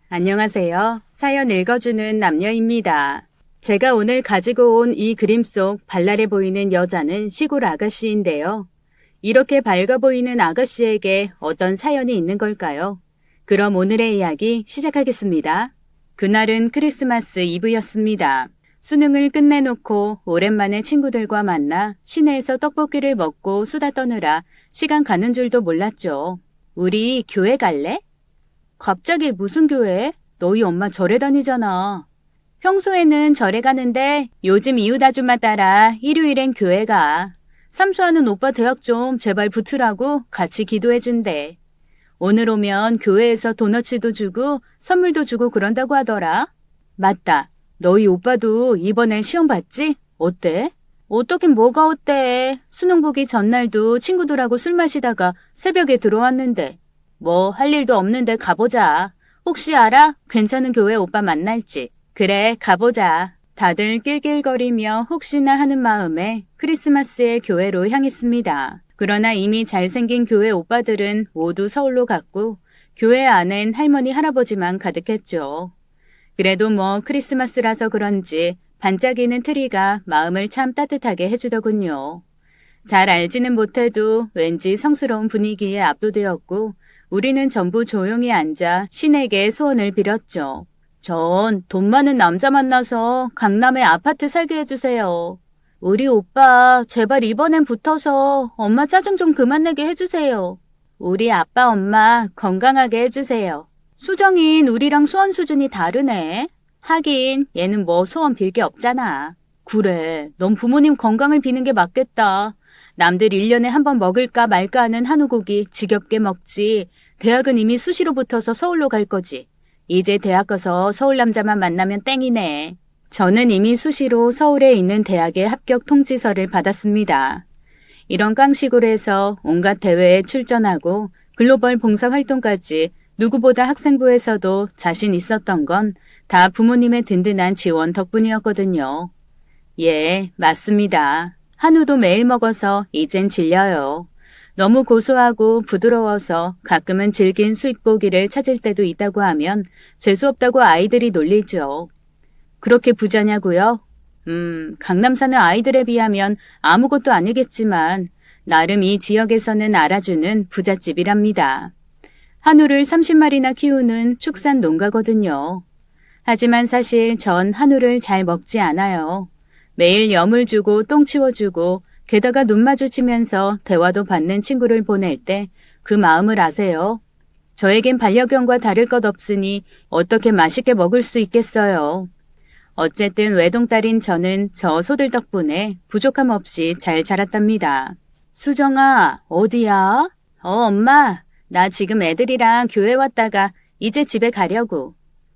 안녕하세요. 사연 읽어주는 남녀입니다. 제가 오늘 가지고 온 이 그림 속 발랄해 보이는 여자는 시골 아가씨인데요. 이렇게 밝아 보이는 아가씨에게 어떤 사연이 있는 걸까요? 그럼 오늘의 이야기 시작하겠습니다. 그날은 크리스마스 이브였습니다. 수능을 끝내놓고 오랜만에 친구들과 만나 시내에서 떡볶이를 먹고 수다 떠느라 시간 가는 줄도 몰랐죠. 우리 교회 갈래? 갑자기 무슨 교회? 너희 엄마 절에 다니잖아. 평소에는 절에 가는데 요즘 이웃 아줌마 따라 일요일엔 교회 가. 삼수하는 오빠 대학 좀 제발 붙으라고 같이 기도해준대. 오늘 오면 교회에서 도너츠도 주고 선물도 주고 그런다고 하더라. 맞다. 너희 오빠도 이번엔 시험 봤지? 어때? 어떻긴 뭐가 어때? 수능 보기 전날도 친구들하고 술 마시다가 새벽에 들어왔는데. 뭐 할 일도 없는데 가보자. 혹시 알아? 괜찮은 교회 오빠 만날지. 그래, 가보자. 다들 낄낄거리며 혹시나 하는 마음에 크리스마스에 교회로 향했습니다. 그러나 이미 잘생긴 교회 오빠들은 모두 서울로 갔고 교회 안엔 할머니 할아버지만 가득했죠. 그래도 뭐 크리스마스라서 그런지 반짝이는 트리가 마음을 참 따뜻하게 해주더군요. 잘 알지는 못해도 왠지 성스러운 분위기에 압도되었고 우리는 전부 조용히 앉아 신에게 소원을 빌었죠. 전 돈 많은 남자 만나서 강남에 아파트 살게 해주세요. 우리 오빠 제발 이번엔 붙어서 엄마 짜증 좀 그만 내게 해주세요. 우리 아빠 엄마 건강하게 해주세요. 수정인 우리랑 소원 수준이 다르네. 하긴 얘는 뭐 소원 빌 게 없잖아. 그래, 넌 부모님 건강을 비는 게 맞겠다. 남들 1년에 한 번 먹을까 말까 하는 한우고기 지겹게 먹지. 대학은 이미 수시로 붙어서 서울로 갈 거지. 이제 대학 가서 서울 남자만 만나면 땡이네. 저는 이미 수시로 서울에 있는 대학의 합격 통지서를 받았습니다. 이런 깡시골에서 온갖 대회에 출전하고 글로벌 봉사활동까지 누구보다 학생부에서도 자신 있었던 건 다 부모님의 든든한 지원 덕분이었거든요. 예, 맞습니다. 한우도 매일 먹어서 이젠 질려요. 너무 고소하고 부드러워서 가끔은 질긴 수입고기를 찾을 때도 있다고 하면 재수없다고 아이들이 놀리죠. 그렇게 부자냐고요? 강남 사는 아이들에 비하면 아무것도 아니겠지만 나름 이 지역에서는 알아주는 부잣집이랍니다. 한우를 30마리나 키우는 축산 농가거든요. 하지만 사실 전 한우를 잘 먹지 않아요. 매일 염을 주고 똥 치워주고 게다가 눈 마주치면서 대화도 받는 친구를 보낼 때 그 마음을 아세요? 저에겐 반려견과 다를 것 없으니 어떻게 맛있게 먹을 수 있겠어요. 어쨌든 외동딸인 저는 저 소들 덕분에 부족함 없이 잘 자랐답니다. 수정아, 어디야? 엄마, 나 지금 애들이랑 교회 왔다가 이제 집에 가려고.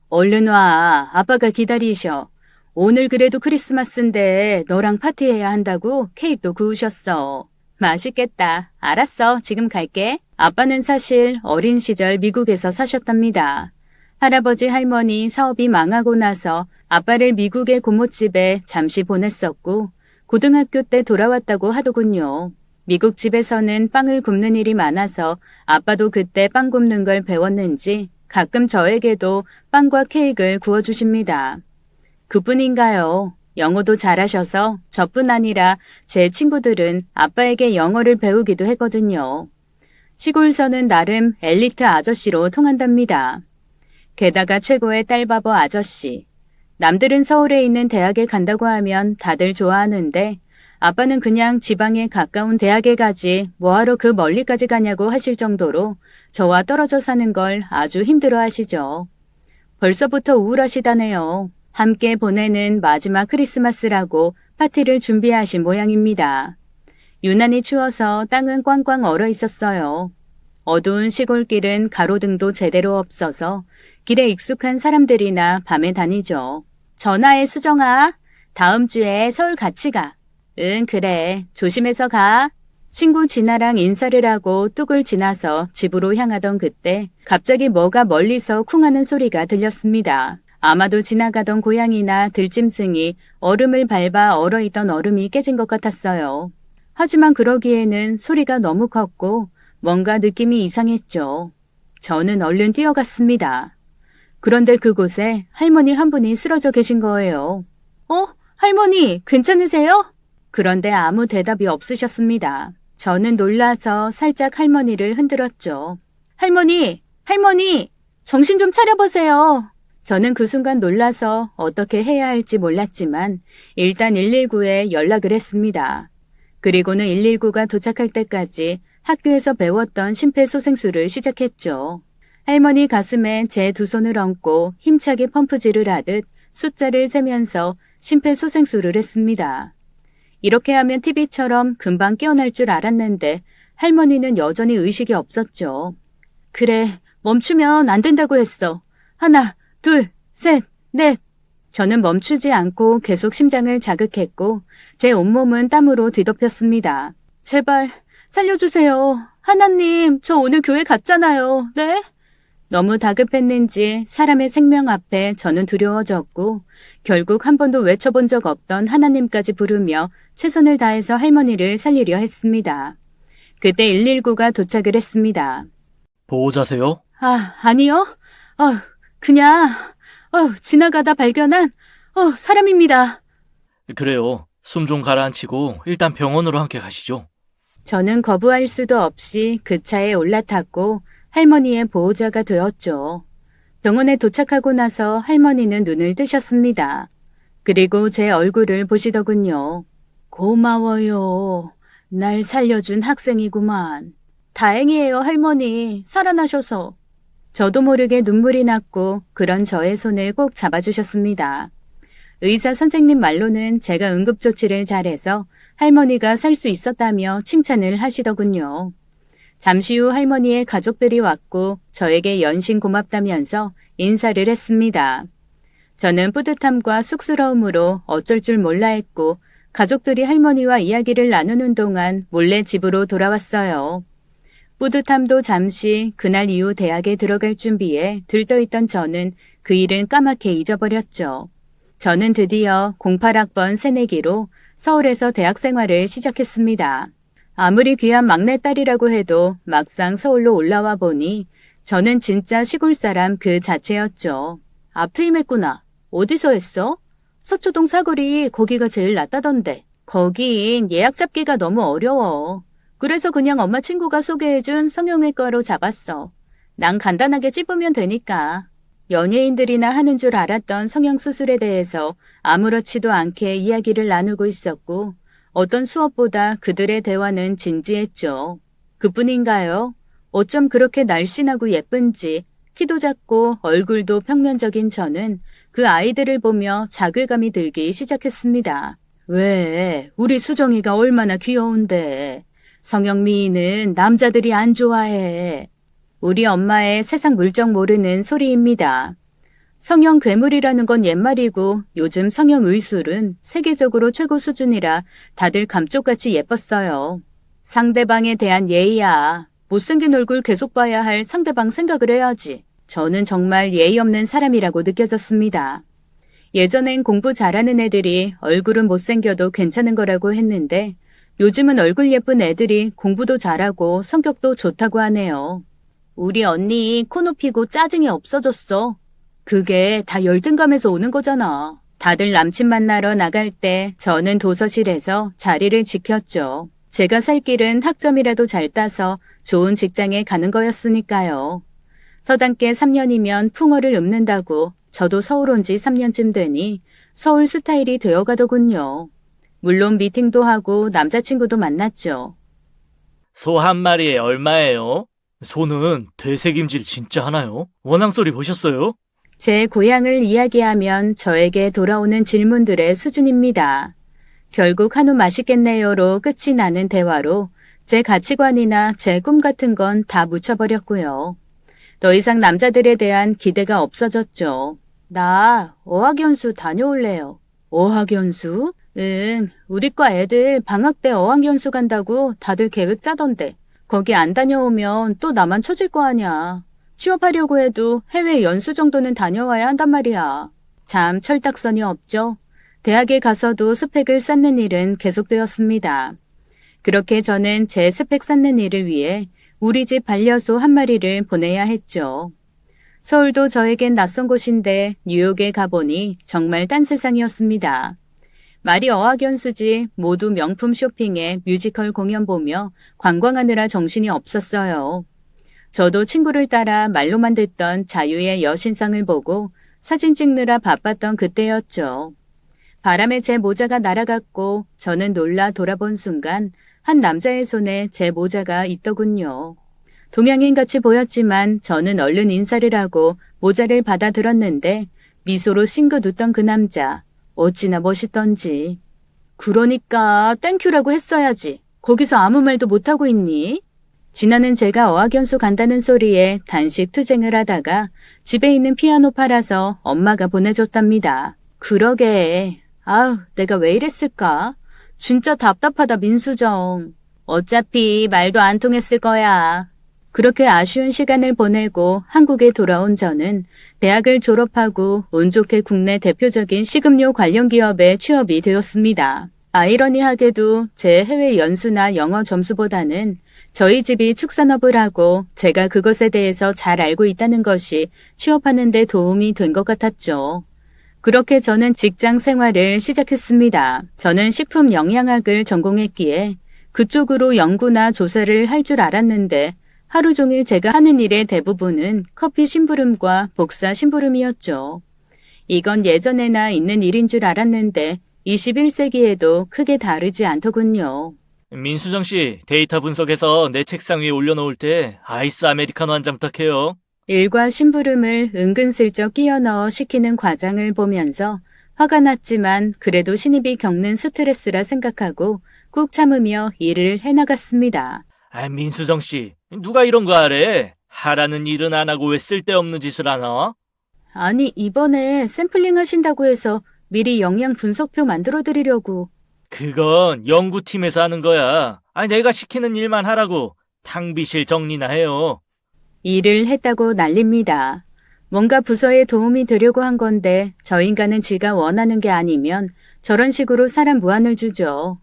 얼른 와, 아빠가 기다리셔. 오늘 그래도 크리스마스인데 너랑 파티해야 한다고 케이크도 구우셨어. 맛있겠다. 알았어. 지금 갈게. 아빠는 사실 어린 시절 미국에서 사셨답니다. 할아버지 할머니 사업이 망하고 나서 아빠를 미국의 고모집에 잠시 보냈었고 고등학교 때 돌아왔다고 하더군요. 미국 집에서는 빵을 굽는 일이 많아서 아빠도 그때 빵 굽는 걸 배웠는지 가끔 저에게도 빵과 케이크를 구워주십니다. 그뿐인가요? 영어도 잘하셔서 저뿐 아니라 제 친구들은 아빠에게 영어를 배우기도 했거든요. 시골서는 나름 엘리트 아저씨로 통한답니다. 게다가 최고의 딸바보 아저씨. 남들은 서울에 있는 대학에 간다고 하면 다들 좋아하는데 아빠는 그냥 지방에 가까운 대학에 가지 뭐하러 그 멀리까지 가냐고 하실 정도로 저와 떨어져 사는 걸 아주 힘들어 하시죠. 벌써부터 우울하시다네요. 함께 보내는 마지막 크리스마스라고 파티를 준비하신 모양입니다. 유난히 추워서 땅은 꽝꽝 얼어 있었어요. 어두운 시골길은 가로등도 제대로 없어서 길에 익숙한 사람들이나 밤에 다니죠. 전화해 수정아. 다음 주에 서울 같이 가. 응 그래. 조심해서 가. 친구 진아랑 인사를 하고 뚝을 지나서 집으로 향하던 그때 갑자기 뭐가 멀리서 쿵하는 소리가 들렸습니다. 아마도 지나가던 고양이나 들짐승이 얼음을 밟아 얼어있던 얼음이 깨진 것 같았어요. 하지만 그러기에는 소리가 너무 컸고 뭔가 느낌이 이상했죠. 저는 얼른 뛰어갔습니다. 그런데 그곳에 할머니 한 분이 쓰러져 계신 거예요. 할머니, 괜찮으세요? 그런데 아무 대답이 없으셨습니다. 저는 놀라서 살짝 할머니를 흔들었죠. 할머니, 정신 좀 차려보세요. 저는 그 순간 놀라서 어떻게 해야 할지 몰랐지만 일단 119에 연락을 했습니다. 그리고는 119가 도착할 때까지 학교에서 배웠던 심폐소생술을 시작했죠. 할머니 가슴에 제 두 손을 얹고 힘차게 펌프질을 하듯 숫자를 세면서 심폐소생술을 했습니다. 이렇게 하면 TV처럼 금방 깨어날 줄 알았는데 할머니는 여전히 의식이 없었죠. 그래, 멈추면 안 된다고 했어. 하나, 둘, 셋, 넷. 저는 멈추지 않고 계속 심장을 자극했고 제 온몸은 땀으로 뒤덮였습니다. 제발 살려주세요. 하나님, 저 오늘 교회 갔잖아요. 네? 너무 다급했는지 사람의 생명 앞에 저는 두려워졌고 결국 한 번도 외쳐본 적 없던 하나님까지 부르며 최선을 다해서 할머니를 살리려 했습니다. 그때 119가 도착을 했습니다. 보호자세요? 아니요. 그냥 지나가다 발견한 사람입니다. 그래요. 숨 좀 가라앉히고 일단 병원으로 함께 가시죠. 저는 거부할 수도 없이 그 차에 올라탔고 할머니의 보호자가 되었죠. 병원에 도착하고 나서 할머니는 눈을 뜨셨습니다. 그리고 제 얼굴을 보시더군요. 고마워요. 날 살려준 학생이구만. 다행이에요, 할머니. 살아나셔서. 저도 모르게 눈물이 났고 그런 저의 손을 꼭 잡아주셨습니다. 의사 선생님 말로는 제가 응급조치를 잘해서 할머니가 살 수 있었다며 칭찬을 하시더군요. 잠시 후 할머니의 가족들이 왔고 저에게 연신 고맙다면서 인사를 했습니다. 저는 뿌듯함과 쑥스러움으로 어쩔 줄 몰라 했고 가족들이 할머니와 이야기를 나누는 동안 몰래 집으로 돌아왔어요. 뿌듯함도 잠시 그날 이후 대학에 들어갈 준비에 들떠있던 저는 그 일은 까맣게 잊어버렸죠. 저는 드디어 08학번 새내기로 서울에서 대학 생활을 시작했습니다. 아무리 귀한 막내딸이라고 해도 막상 서울로 올라와 보니 저는 진짜 시골 사람 그 자체였죠. 앞트임했구나. 어디서 했어? 서초동 사거리 거기가 제일 낫다던데. 거긴 예약 잡기가 너무 어려워. 그래서 그냥 엄마 친구가 소개해준 성형외과로 잡았어. 난 간단하게 찝으면 되니까. 연예인들이나 하는 줄 알았던 성형수술에 대해서 아무렇지도 않게 이야기를 나누고 있었고 어떤 수업보다 그들의 대화는 진지했죠. 그뿐인가요? 어쩜 그렇게 날씬하고 예쁜지 키도 작고 얼굴도 평면적인 저는 그 아이들을 보며 자괴감이 들기 시작했습니다. 왜? 우리 수정이가 얼마나 귀여운데. 성형미인은 남자들이 안 좋아해. 우리 엄마의 세상 물정 모르는 소리입니다. 성형 괴물이라는 건 옛말이고 요즘 성형 의술은 세계적으로 최고 수준이라 다들 감쪽같이 예뻤어요. 상대방에 대한 예의야. 못생긴 얼굴 계속 봐야 할 상대방 생각을 해야지. 저는 정말 예의 없는 사람이라고 느껴졌습니다. 예전엔 공부 잘하는 애들이 얼굴은 못생겨도 괜찮은 거라고 했는데 요즘은 얼굴 예쁜 애들이 공부도 잘하고 성격도 좋다고 하네요. 우리 언니 코 높이고 짜증이 없어졌어. 그게 다 열등감에서 오는 거잖아. 다들 남친 만나러 나갈 때 저는 도서실에서 자리를 지켰죠. 제가 살 길은 학점이라도 잘 따서 좋은 직장에 가는 거였으니까요. 서당계 3년이면 풍어를 읊는다고 저도 서울 온 지 3년쯤 되니 서울 스타일이 되어가더군요. 물론 미팅도 하고 남자친구도 만났죠. 소 한 마리에 얼마예요? 소는 되새김질 진짜 하나요? 원앙소리 보셨어요? 제 고향을 이야기하면 저에게 돌아오는 질문들의 수준입니다. 결국 한우 맛있겠네요로 끝이 나는 대화로 제 가치관이나 제 꿈 같은 건 다 묻혀버렸고요. 더 이상 남자들에 대한 기대가 없어졌죠. 나 어학연수 다녀올래요. 어학연수? 응, 우리과 애들 방학 때 어학연수 간다고 다들 계획 짜던데. 거기 안 다녀오면 또 나만 처질 거 아냐. 취업하려고 해도 해외 연수 정도는 다녀와야 한단 말이야. 참 철딱선이 없죠. 대학에 가서도 스펙을 쌓는 일은 계속되었습니다. 그렇게 저는 제 스펙 쌓는 일을 위해 우리 집 반려소 한 마리를 보내야 했죠. 서울도 저에겐 낯선 곳인데 뉴욕에 가보니 정말 딴 세상이었습니다. 말이 어학연수지 모두 명품 쇼핑에 뮤지컬 공연 보며 관광하느라 정신이 없었어요. 저도 친구를 따라 말로만 듣던 자유의 여신상을 보고 사진 찍느라 바빴던 그때였죠. 바람에 제 모자가 날아갔고 저는 놀라 돌아본 순간 한 남자의 손에 제 모자가 있더군요. 동양인같이 보였지만 저는 얼른 인사를 하고 모자를 받아 들었는데 미소로 싱긋 웃던 그 남자, 어찌나 멋있던지. 그러니까 땡큐라고 했어야지. 거기서 아무 말도 못하고 있니? 진아는 제가 어학연수 간다는 소리에 단식 투쟁을 하다가 집에 있는 피아노 팔아서 엄마가 보내줬답니다. 그러게. 아우, 내가 왜 이랬을까? 진짜 답답하다, 민수정. 어차피 말도 안 통했을 거야. 그렇게 아쉬운 시간을 보내고 한국에 돌아온 저는 대학을 졸업하고 운 좋게 국내 대표적인 식음료 관련 기업에 취업이 되었습니다. 아이러니하게도 제 해외 연수나 영어 점수보다는 저희 집이 축산업을 하고 제가 그것에 대해서 잘 알고 있다는 것이 취업하는 데 도움이 된 것 같았죠. 그렇게 저는 직장 생활을 시작했습니다. 저는 식품 영양학을 전공했기에 그쪽으로 연구나 조사를 할 줄 알았는데 하루 종일 제가 하는 일의 대부분은 커피 심부름과 복사 심부름이었죠. 이건 예전에나 있는 일인 줄 알았는데 21세기에도 크게 다르지 않더군요. 민수정 씨, 데이터 분석해서 내 책상 위에 올려놓을 때 아이스 아메리카노 한 잔 부탁해요. 일과 심부름을 은근슬쩍 끼워 넣어 시키는 과장을 보면서 화가 났지만 그래도 신입이 겪는 스트레스라 생각하고 꾹 참으며 일을 해나갔습니다. 민수정 씨, 누가 이런 거 하래? 하라는 일은 안 하고 왜 쓸데없는 짓을 하나? 아니, 이번에 샘플링 하신다고 해서 미리 영양 분석표 만들어 드리려고. 그건 연구팀에서 하는 거야. 내가 시키는 일만 하라고. 탕비실 정리나 해요. 일을 했다고 난립니다. 뭔가 부서에 도움이 되려고 한 건데 저 인간은 지가 원하는 게 아니면 저런 식으로 사람 무안을 주죠.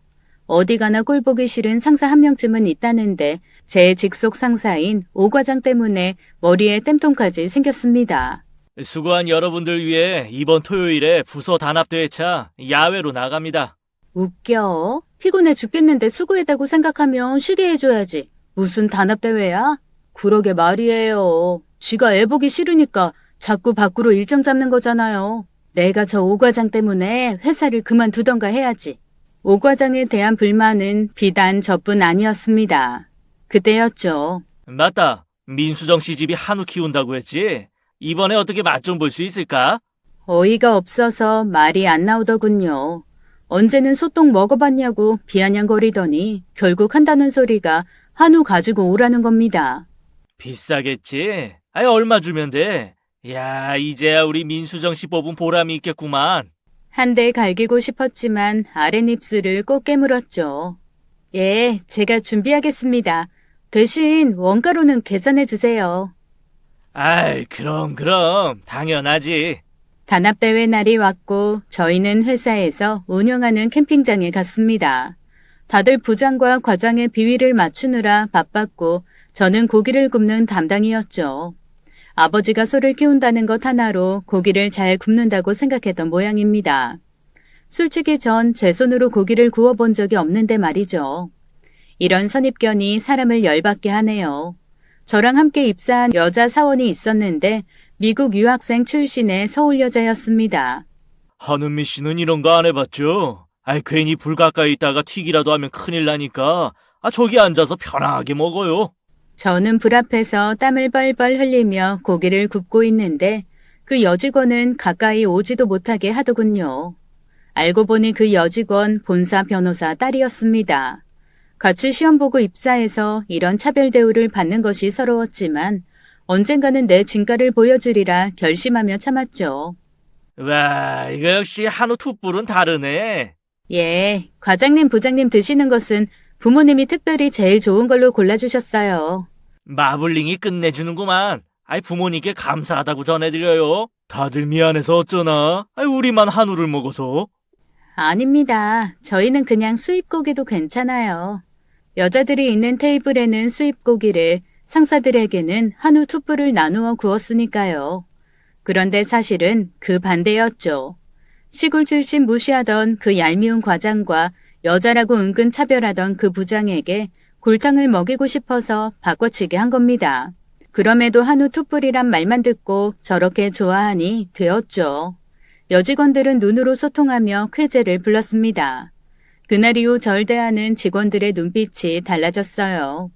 어디 가나 꼴보기 싫은 상사 한 명쯤은 있다는데 제 직속 상사인 오 과장 때문에 머리에 땜통까지 생겼습니다. 수고한 여러분들 위해 이번 토요일에 부서 단합대회차 야외로 나갑니다. 웃겨. 피곤해 죽겠는데 수고했다고 생각하면 쉬게 해줘야지. 무슨 단합대회야? 그러게 말이에요. 쥐가 애보기 싫으니까 자꾸 밖으로 일정 잡는 거잖아요. 내가 저 오 과장 때문에 회사를 그만두던가 해야지. 오 과장에 대한 불만은 비단 저뿐 아니었습니다. 그때였죠. 맞다. 민수정 씨 집이 한우 키운다고 했지? 이번에 어떻게 맛 좀 볼 수 있을까? 어이가 없어서 말이 안 나오더군요. 언제는 소똥 먹어봤냐고 비아냥거리더니 결국 한다는 소리가 한우 가지고 오라는 겁니다. 비싸겠지? 얼마 주면 돼? 야, 이제야 우리 민수정 씨 뽑은 보람이 있겠구만. 한 대 갈기고 싶었지만 아랫입술을 꼭 깨물었죠. 예, 제가 준비하겠습니다. 대신 원가로는 계산해 주세요. 그럼 당연하지. 단합대회 날이 왔고 저희는 회사에서 운영하는 캠핑장에 갔습니다. 다들 부장과 과장의 비위를 맞추느라 바빴고 저는 고기를 굽는 담당이었죠. 아버지가 소를 키운다는 것 하나로 고기를 잘 굽는다고 생각했던 모양입니다. 솔직히 전 제 손으로 고기를 구워본 적이 없는데 말이죠. 이런 선입견이 사람을 열받게 하네요. 저랑 함께 입사한 여자 사원이 있었는데 미국 유학생 출신의 서울 여자였습니다. 한은미 씨는 이런 거 안 해봤죠? 괜히 불 가까이 있다가 튀기라도 하면 큰일 나니까 저기 앉아서 편하게 먹어요. 저는 불 앞에서 땀을 뻘뻘 흘리며 고기를 굽고 있는데 그 여직원은 가까이 오지도 못하게 하더군요. 알고 보니 그 여직원 본사 변호사 딸이었습니다. 같이 시험 보고 입사해서 이런 차별 대우를 받는 것이 서러웠지만 언젠가는 내 진가를 보여주리라 결심하며 참았죠. 와, 이거 역시 한우 툭불은 다르네. 예, 과장님, 부장님 드시는 것은 부모님이 특별히 제일 좋은 걸로 골라주셨어요. 마블링이 끝내주는구만. 부모님께 감사하다고 전해드려요. 다들 미안해서 어쩌나. 우리만 한우를 먹어서. 아닙니다. 저희는 그냥 수입고기도 괜찮아요. 여자들이 있는 테이블에는 수입고기를, 상사들에게는 한우 투뿔을 나누어 구웠으니까요. 그런데 사실은 그 반대였죠. 시골 출신 무시하던 그 얄미운 과장과 여자라고 은근 차별하던 그 부장에게 골탕을 먹이고 싶어서 바꿔치기 한 겁니다. 그럼에도 한우 투뿔이란 말만 듣고 저렇게 좋아하니 되었죠. 여직원들은 눈으로 소통하며 쾌재를 불렀습니다. 그날 이후 절 대하는 직원들의 눈빛이 달라졌어요.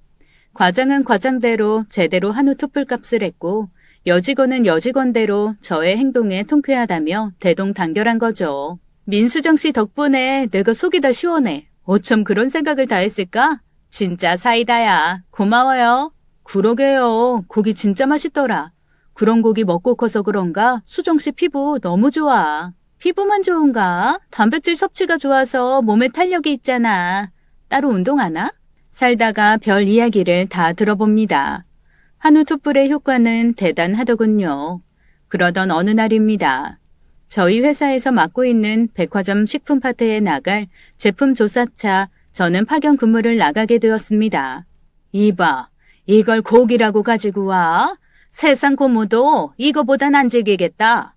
과장은 과장대로 제대로 한우 투뿔 값을 했고 여직원은 여직원대로 저의 행동에 통쾌하다며 대동단결한 거죠. 민수정 씨 덕분에 내가 속이 다 시원해. 어쩜 그런 생각을 다 했을까? 진짜 사이다야. 고마워요. 그러게요. 고기 진짜 맛있더라. 그런 고기 먹고 커서 그런가 수정 씨 피부 너무 좋아. 피부만 좋은가? 단백질 섭취가 좋아서 몸에 탄력이 있잖아. 따로 운동하나? 살다가 별 이야기를 다 들어봅니다. 한우 투뿔의 효과는 대단하더군요. 그러던 어느 날입니다. 저희 회사에서 맡고 있는 백화점 식품 파트에 나갈 제품 조사차 저는 파견 근무를 나가게 되었습니다. 이봐, 이걸 고기라고 가지고 와? 세상 고모도 이거보단 안 즐기겠다.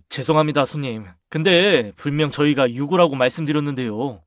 죄송합니다, 손님. 근데 분명 저희가 유구라고 말씀드렸는데요.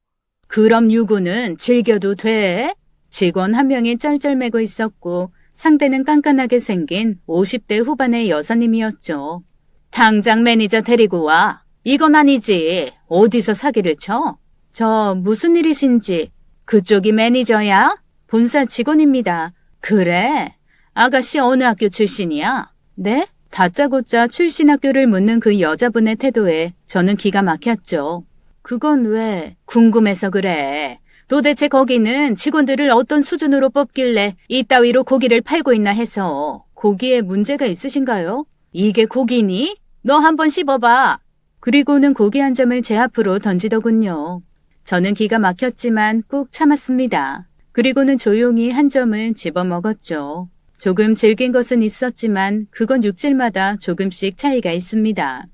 그럼 유구는 즐겨도 돼? 직원 한 명이 쩔쩔매고 있었고 상대는 깐깐하게 생긴 50대 후반의 여사님이었죠. 당장 매니저 데리고 와. 이건 아니지. 어디서 사기를 쳐? 저 무슨 일이신지. 그쪽이 매니저야? 본사 직원입니다. 그래? 아가씨 어느 학교 출신이야? 네? 다짜고짜 출신 학교를 묻는 그 여자분의 태도에 저는 기가 막혔죠. 그건 왜? 궁금해서 그래. 도대체 거기는 직원들을 어떤 수준으로 뽑길래 이따위로 고기를 팔고 있나 해서. 고기에 문제가 있으신가요? 이게 고기니? 너 한번 씹어봐. 그리고는 고기 한 점을 제 앞으로 던지더군요. 저는 기가 막혔지만 꾹 참았습니다. 그리고는 조용히 한 점을 집어먹었죠. 조금 질긴 것은 있었지만 그건 육질마다 조금씩 차이가 있습니다.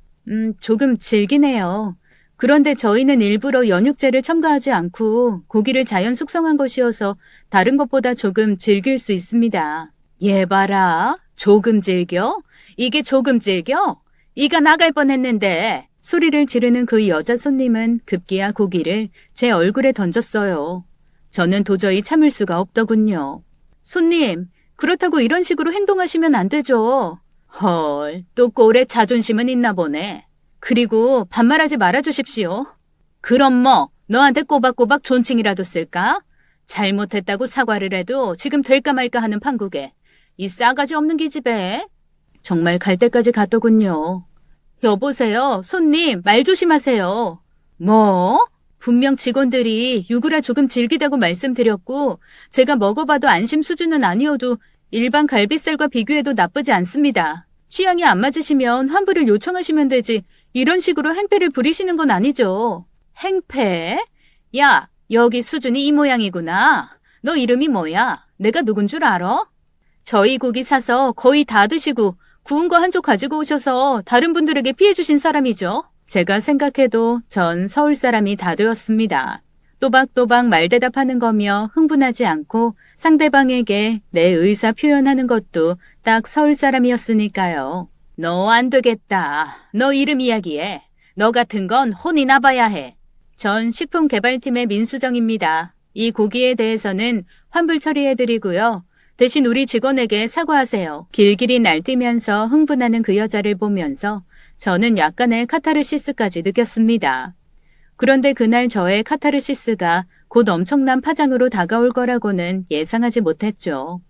조금 질기네요. 그런데 저희는 일부러 연육제를 첨가하지 않고 고기를 자연 숙성한 것이어서 다른 것보다 조금 질길 수 있습니다. 얘 봐라. 조금 질겨? 이게 조금 질겨? 이가 나갈 뻔했는데. 소리를 지르는 그 여자 손님은 급기야 고기를 제 얼굴에 던졌어요. 저는 도저히 참을 수가 없더군요. 손님, 그렇다고 이런 식으로 행동하시면 안 되죠. 헐, 또 꼴에 자존심은 있나 보네. 그리고 반말하지 말아주십시오. 그럼 뭐 너한테 꼬박꼬박 존칭이라도 쓸까? 잘못했다고 사과를 해도 지금 될까 말까 하는 판국에 이 싸가지 없는 기집애. 정말 갈 때까지 갔더군요. 여보세요. 손님 말 조심하세요. 뭐? 분명 직원들이 유구라 조금 질기다고 말씀드렸고 제가 먹어봐도 안심 수준은 아니어도 일반 갈비살과 비교해도 나쁘지 않습니다. 취향이 안 맞으시면 환불을 요청하시면 되지 이런 식으로 행패를 부리시는 건 아니죠. 행패? 야, 여기 수준이 이 모양이구나. 너 이름이 뭐야? 내가 누군 줄 알아? 저희 고기 사서 거의 다 드시고 구운 거 한 쪽 가지고 오셔서 다른 분들에게 피해 주신 사람이죠. 제가 생각해도 전 서울 사람이 다 되었습니다. 또박또박 말대답하는 거며 흥분하지 않고 상대방에게 내 의사 표현하는 것도 딱 서울 사람이었으니까요. 너 안 되겠다. 너 이름 이야기해. 너 같은 건 혼이 나봐야 해. 전 식품개발팀의 민수정입니다. 이 고기에 대해서는 환불 처리해드리고요. 대신 우리 직원에게 사과하세요. 길길이 날뛰면서 흥분하는 그 여자를 보면서 저는 약간의 카타르시스까지 느꼈습니다. 그런데 그날 저의 카타르시스가 곧 엄청난 파장으로 다가올 거라고는 예상하지 못했죠.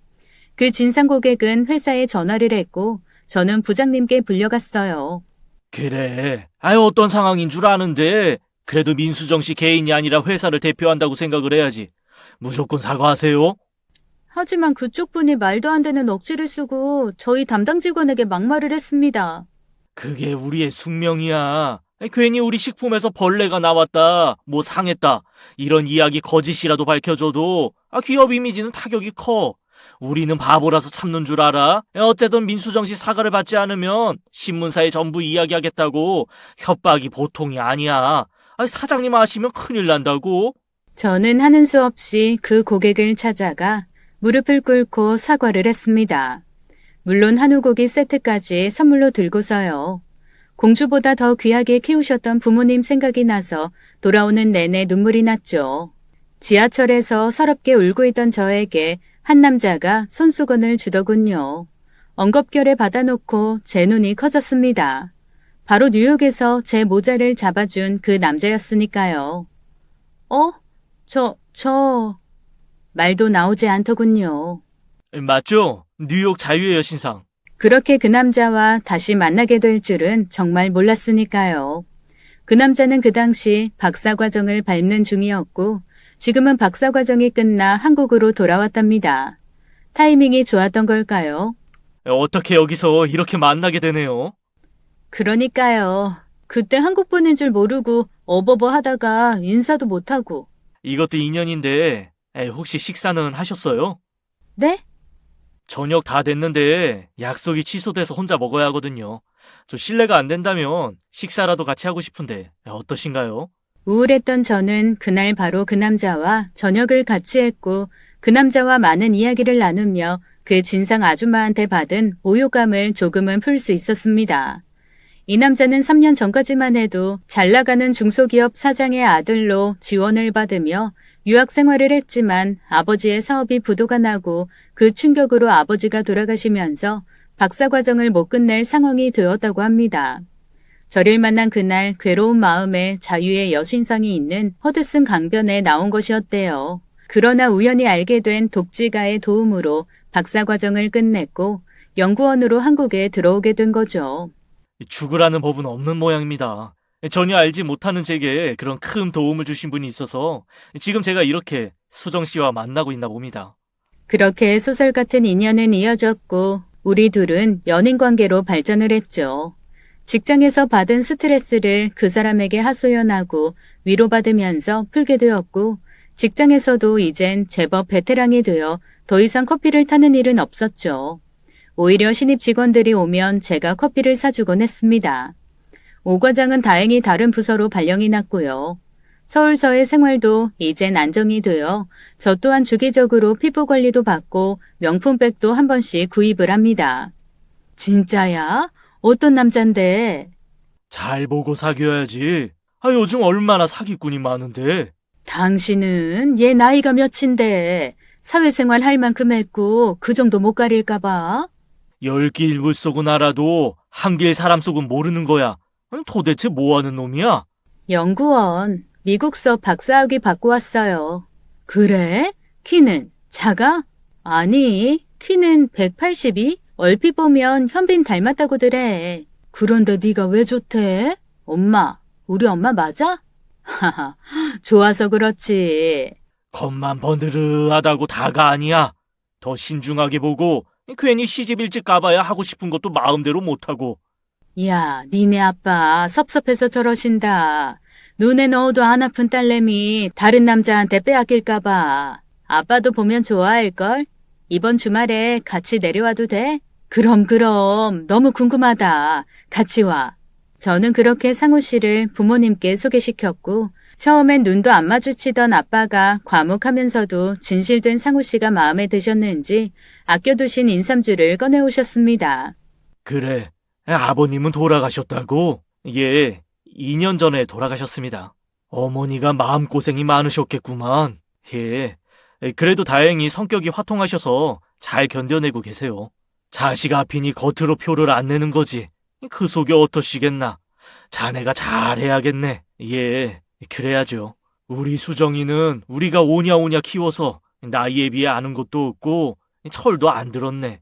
그 진상 고객은 회사에 전화를 했고 저는 부장님께 불려갔어요. 그래. 어떤 상황인 줄 아는데 그래도 민수정 씨 개인이 아니라 회사를 대표한다고 생각을 해야지. 무조건 사과하세요. 하지만 그쪽 분이 말도 안 되는 억지를 쓰고 저희 담당 직원에게 막말을 했습니다. 그게 우리의 숙명이야. 괜히 우리 식품에서 벌레가 나왔다, 뭐 상했다, 이런 이야기 거짓이라도 밝혀줘도 기업 이미지는 타격이 커. 우리는 바보라서 참는 줄 알아? 어쨌든 민수정 씨 사과를 받지 않으면 신문사에 전부 이야기하겠다고. 협박이 보통이 아니야. 사장님 아시면 큰일 난다고. 저는 하는 수 없이 그 고객을 찾아가 무릎을 꿇고 사과를 했습니다. 물론 한우고기 세트까지 선물로 들고서요. 공주보다 더 귀하게 키우셨던 부모님 생각이 나서 돌아오는 내내 눈물이 났죠. 지하철에서 서럽게 울고 있던 저에게 한 남자가 손수건을 주더군요. 엉겁결에 받아놓고 제 눈이 커졌습니다. 바로 뉴욕에서 제 모자를 잡아준 그 남자였으니까요. 말도 나오지 않더군요. 맞죠? 뉴욕 자유의 여신상. 그렇게 그 남자와 다시 만나게 될 줄은 정말 몰랐으니까요. 그 남자는 그 당시 박사과정을 밟는 중이었고 지금은 박사과정이 끝나 한국으로 돌아왔답니다. 타이밍이 좋았던 걸까요? 어떻게 여기서 이렇게 만나게 되네요? 그러니까요. 그때 한국 보낸 줄 모르고 어버버 하다가 인사도 못하고. 이것도 인연인데 혹시 식사는 하셨어요? 네? 저녁 다 됐는데 약속이 취소돼서 혼자 먹어야 하거든요. 저 실례가 안 된다면 식사라도 같이 하고 싶은데 어떠신가요? 우울했던 저는 그날 바로 그 남자와 저녁을 같이 했고 그 남자와 많은 이야기를 나누며 그 진상 아줌마한테 받은 모욕감을 조금은 풀 수 있었습니다. 이 남자는 3년 전까지만 해도 잘 나가는 중소기업 사장의 아들로 지원을 받으며 유학 생활을 했지만 아버지의 사업이 부도가 나고 그 충격으로 아버지가 돌아가시면서 박사과정을 못 끝낼 상황이 되었다고 합니다. 저를 만난 그날 괴로운 마음에 자유의 여신상이 있는 허드슨 강변에 나온 것이었대요. 그러나 우연히 알게 된 독지가의 도움으로 박사과정을 끝냈고 연구원으로 한국에 들어오게 된 거죠. 죽으라는 법은 없는 모양입니다. 전혀 알지 못하는 제게 그런 큰 도움을 주신 분이 있어서 지금 제가 이렇게 수정 씨와 만나고 있나 봅니다. 그렇게 소설 같은 인연은 이어졌고 우리 둘은 연인 관계로 발전을 했죠. 직장에서 받은 스트레스를 그 사람에게 하소연하고 위로받으면서 풀게 되었고 직장에서도 이젠 제법 베테랑이 되어 더 이상 커피를 타는 일은 없었죠. 오히려 신입 직원들이 오면 제가 커피를 사주곤 했습니다. 오 과장은 다행히 다른 부서로 발령이 났고요. 서울서의 생활도 이젠 안정이 되어 저 또한 주기적으로 피부 관리도 받고 명품백도 한 번씩 구입을 합니다. 진짜야? 어떤 남잔데? 잘 보고 사귀어야지. 요즘 얼마나 사기꾼이 많은데. 당신은 얘 나이가 몇인데 사회생활 할 만큼 했고 그 정도 못 가릴까 봐? 10길 물속은 알아도 한 길 사람 속은 모르는 거야. 도대체 뭐 하는 놈이야? 연구원, 미국서 박사학위 받고 왔어요. 그래? 키는 작아? 아니, 키는 182? 얼핏 보면 현빈 닮았다고들 해. 그런데 네가 왜 좋대? 엄마, 우리 엄마 맞아? 하하, 좋아서 그렇지. 겉만 번드르하다고 다가 아니야. 더 신중하게 보고 괜히 시집 일찍 가봐야 하고 싶은 것도 마음대로 못하고. 야, 니네 아빠 섭섭해서 저러신다. 눈에 넣어도 안 아픈 딸내미 다른 남자한테 빼앗길까봐. 아빠도 보면 좋아할걸? 이번 주말에 같이 내려와도 돼? 그럼 너무 궁금하다. 같이 와. 저는 그렇게 상우 씨를 부모님께 소개시켰고 처음엔 눈도 안 마주치던 아빠가 과묵하면서도 진실된 상우 씨가 마음에 드셨는지 아껴두신 인삼주를 꺼내오셨습니다. 그래, 아버님은 돌아가셨다고? 예, 2년 전에 돌아가셨습니다. 어머니가 마음고생이 많으셨겠구만. 예, 그래도 다행히 성격이 화통하셔서 잘 견뎌내고 계세요. 자식 앞이니 겉으로 표를 안 내는 거지. 그 속이 어떠시겠나. 자네가 잘해야겠네. 예, 그래야죠. 우리 수정이는 우리가 오냐오냐 키워서 나이에 비해 아는 것도 없고 철도 안 들었네.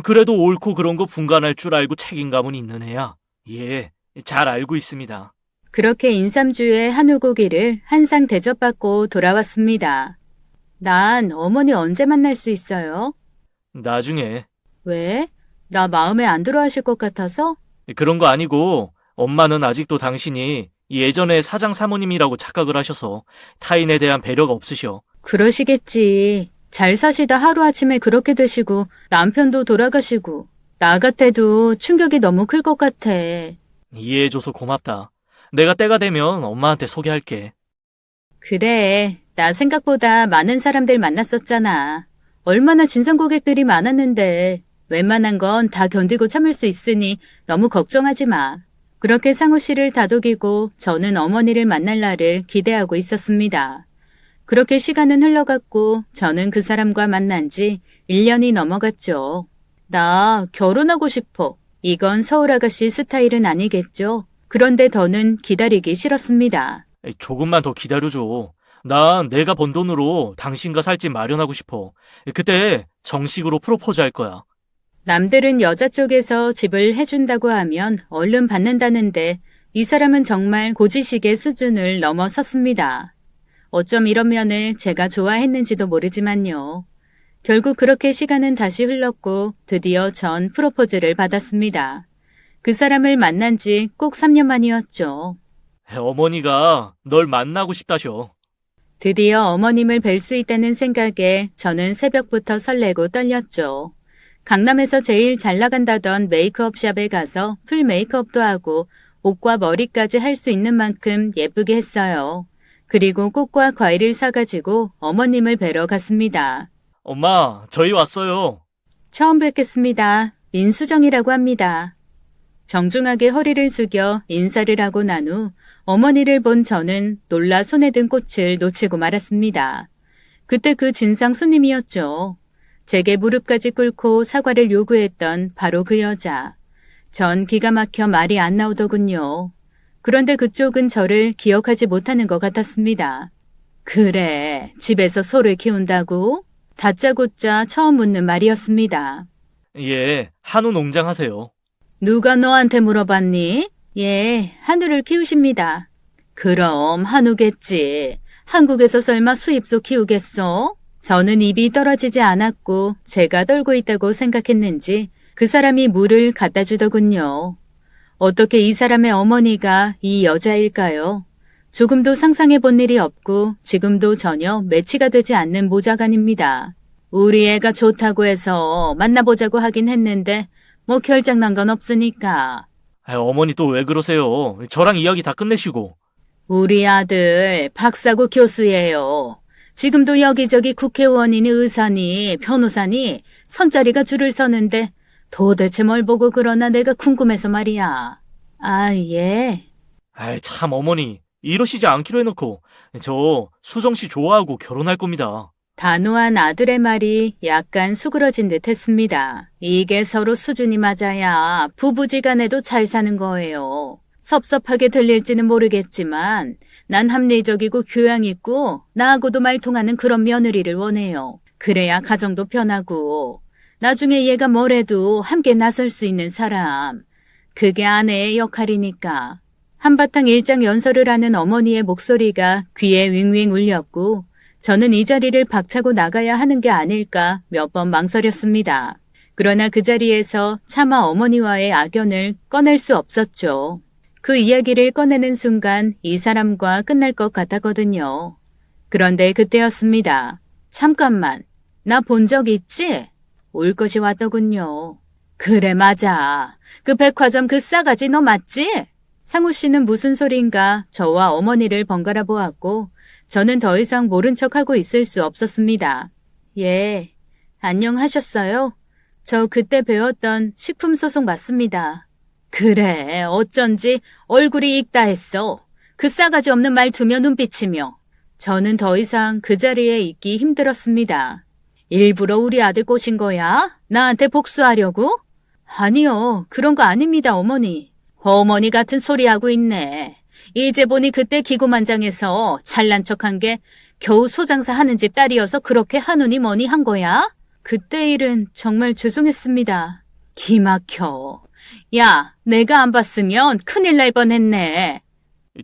그래도 옳고 그런 거 분간할 줄 알고 책임감은 있는 애야. 예, 잘 알고 있습니다. 그렇게 인삼주에 한우고기를 한 상 대접받고 돌아왔습니다. 난 어머니 언제 만날 수 있어요? 나중에. 왜? 나 마음에 안 들어 하실 것 같아서? 그런 거 아니고 엄마는 아직도 당신이 예전에 사장 사모님이라고 착각을 하셔서 타인에 대한 배려가 없으셔. 그러시겠지. 잘 사시다 하루아침에 그렇게 되시고 남편도 돌아가시고 나 같아도 충격이 너무 클 것 같아. 이해해줘서 고맙다. 내가 때가 되면 엄마한테 소개할게. 그래, 나 생각보다 많은 사람들 만났었잖아. 얼마나 진상 고객들이 많았는데 웬만한 건 다 견디고 참을 수 있으니 너무 걱정하지 마. 그렇게 상우 씨를 다독이고 저는 어머니를 만날 날을 기대하고 있었습니다. 그렇게 시간은 흘러갔고 저는 그 사람과 만난 지 1년이 넘어갔죠. 나 결혼하고 싶어. 이건 서울 아가씨 스타일은 아니겠죠. 그런데 더는 기다리기 싫었습니다. 조금만 더 기다려줘. 난 내가 번 돈으로 당신과 살 집 마련하고 싶어. 그때 정식으로 프로포즈 할 거야. 남들은 여자 쪽에서 집을 해준다고 하면 얼른 받는다는데 이 사람은 정말 고지식의 수준을 넘어섰습니다. 어쩜 이런 면을 제가 좋아했는지도 모르지만요. 결국 그렇게 시간은 다시 흘렀고 드디어 전 프로포즈를 받았습니다. 그 사람을 만난 지 꼭 3년 만이었죠. 어머니가 널 만나고 싶다셔. 드디어 어머님을 뵐 수 있다는 생각에 저는 새벽부터 설레고 떨렸죠. 강남에서 제일 잘 나간다던 메이크업 샵에 가서 풀 메이크업도 하고 옷과 머리까지 할 수 있는 만큼 예쁘게 했어요. 그리고 꽃과 과일을 사가지고 어머님을 뵈러 갔습니다. 엄마, 저희 왔어요. 처음 뵙겠습니다. 민수정이라고 합니다. 정중하게 허리를 숙여 인사를 하고 난 후 어머니를 본 저는 놀라 손에 든 꽃을 놓치고 말았습니다. 그때 그 진상 손님이었죠. 제게 무릎까지 꿇고 사과를 요구했던 바로 그 여자. 전 기가 막혀 말이 안 나오더군요. 그런데 그쪽은 저를 기억하지 못하는 것 같았습니다. 그래, 집에서 소를 키운다고? 다짜고짜 처음 묻는 말이었습니다. 예, 한우 농장 하세요. 누가 너한테 물어봤니? 예, 한우를 키우십니다. 그럼 한우겠지. 한국에서 설마 수입소 키우겠어? 저는 입이 떨어지지 않았고 제가 떨고 있다고 생각했는지 그 사람이 물을 갖다 주더군요. 어떻게 이 사람의 어머니가 이 여자일까요? 조금도 상상해 본 일이 없고 지금도 전혀 매치가 되지 않는 모자간입니다. 우리 애가 좋다고 해서 만나보자고 하긴 했는데 뭐 결정난 건 없으니까. 어머니 또 왜 그러세요? 저랑 이야기 다 끝내시고. 우리 아들 박사고 교수예요. 지금도 여기저기 국회의원이니 의사니 변호사니 선자리가 줄을 서는데 도대체 뭘 보고 그러나 내가 궁금해서 말이야. 아, 예. 참 어머니, 이러시지 않기로 해놓고 저 수정 씨 좋아하고 결혼할 겁니다. 단호한 아들의 말이 약간 수그러진 듯 했습니다. 이게 서로 수준이 맞아야 부부지간에도 잘 사는 거예요. 섭섭하게 들릴지는 모르겠지만 난 합리적이고 교양 있고 나하고도 말통하는 그런 며느리를 원해요. 그래야 가정도 편하고 나중에 얘가 뭐래도 함께 나설 수 있는 사람. 그게 아내의 역할이니까. 한바탕 일장연설을 하는 어머니의 목소리가 귀에 윙윙 울렸고 저는 이 자리를 박차고 나가야 하는 게 아닐까 몇 번 망설였습니다. 그러나 그 자리에서 차마 어머니와의 악연을 꺼낼 수 없었죠. 그 이야기를 꺼내는 순간 이 사람과 끝날 것 같았거든요. 그런데 그때였습니다. 잠깐만, 나 본 적 있지? 올 것이 왔더군요. 그래, 맞아. 그 백화점 그 싸가지 너 맞지? 상우 씨는 무슨 소린가 저와 어머니를 번갈아 보았고 저는 더 이상 모른 척하고 있을 수 없었습니다. 예, 안녕하셨어요? 저 그때 배웠던 식품소송 맞습니다. 그래, 어쩐지 얼굴이 익다 했어. 그 싸가지 없는 말투며 눈빛이며. 저는 더 이상 그 자리에 있기 힘들었습니다. 일부러 우리 아들 꼬신 거야? 나한테 복수하려고? 아니요, 그런 거 아닙니다, 어머니. 어머니 같은 소리 하고 있네. 이제 보니 그때 기고만장해서 잘난 척한 게 겨우 소장사 하는 집 딸이어서 그렇게 하느니 뭐니 한 거야? 그때 일은 정말 죄송했습니다. 기막혀. 야, 내가 안 봤으면 큰일 날 뻔했네.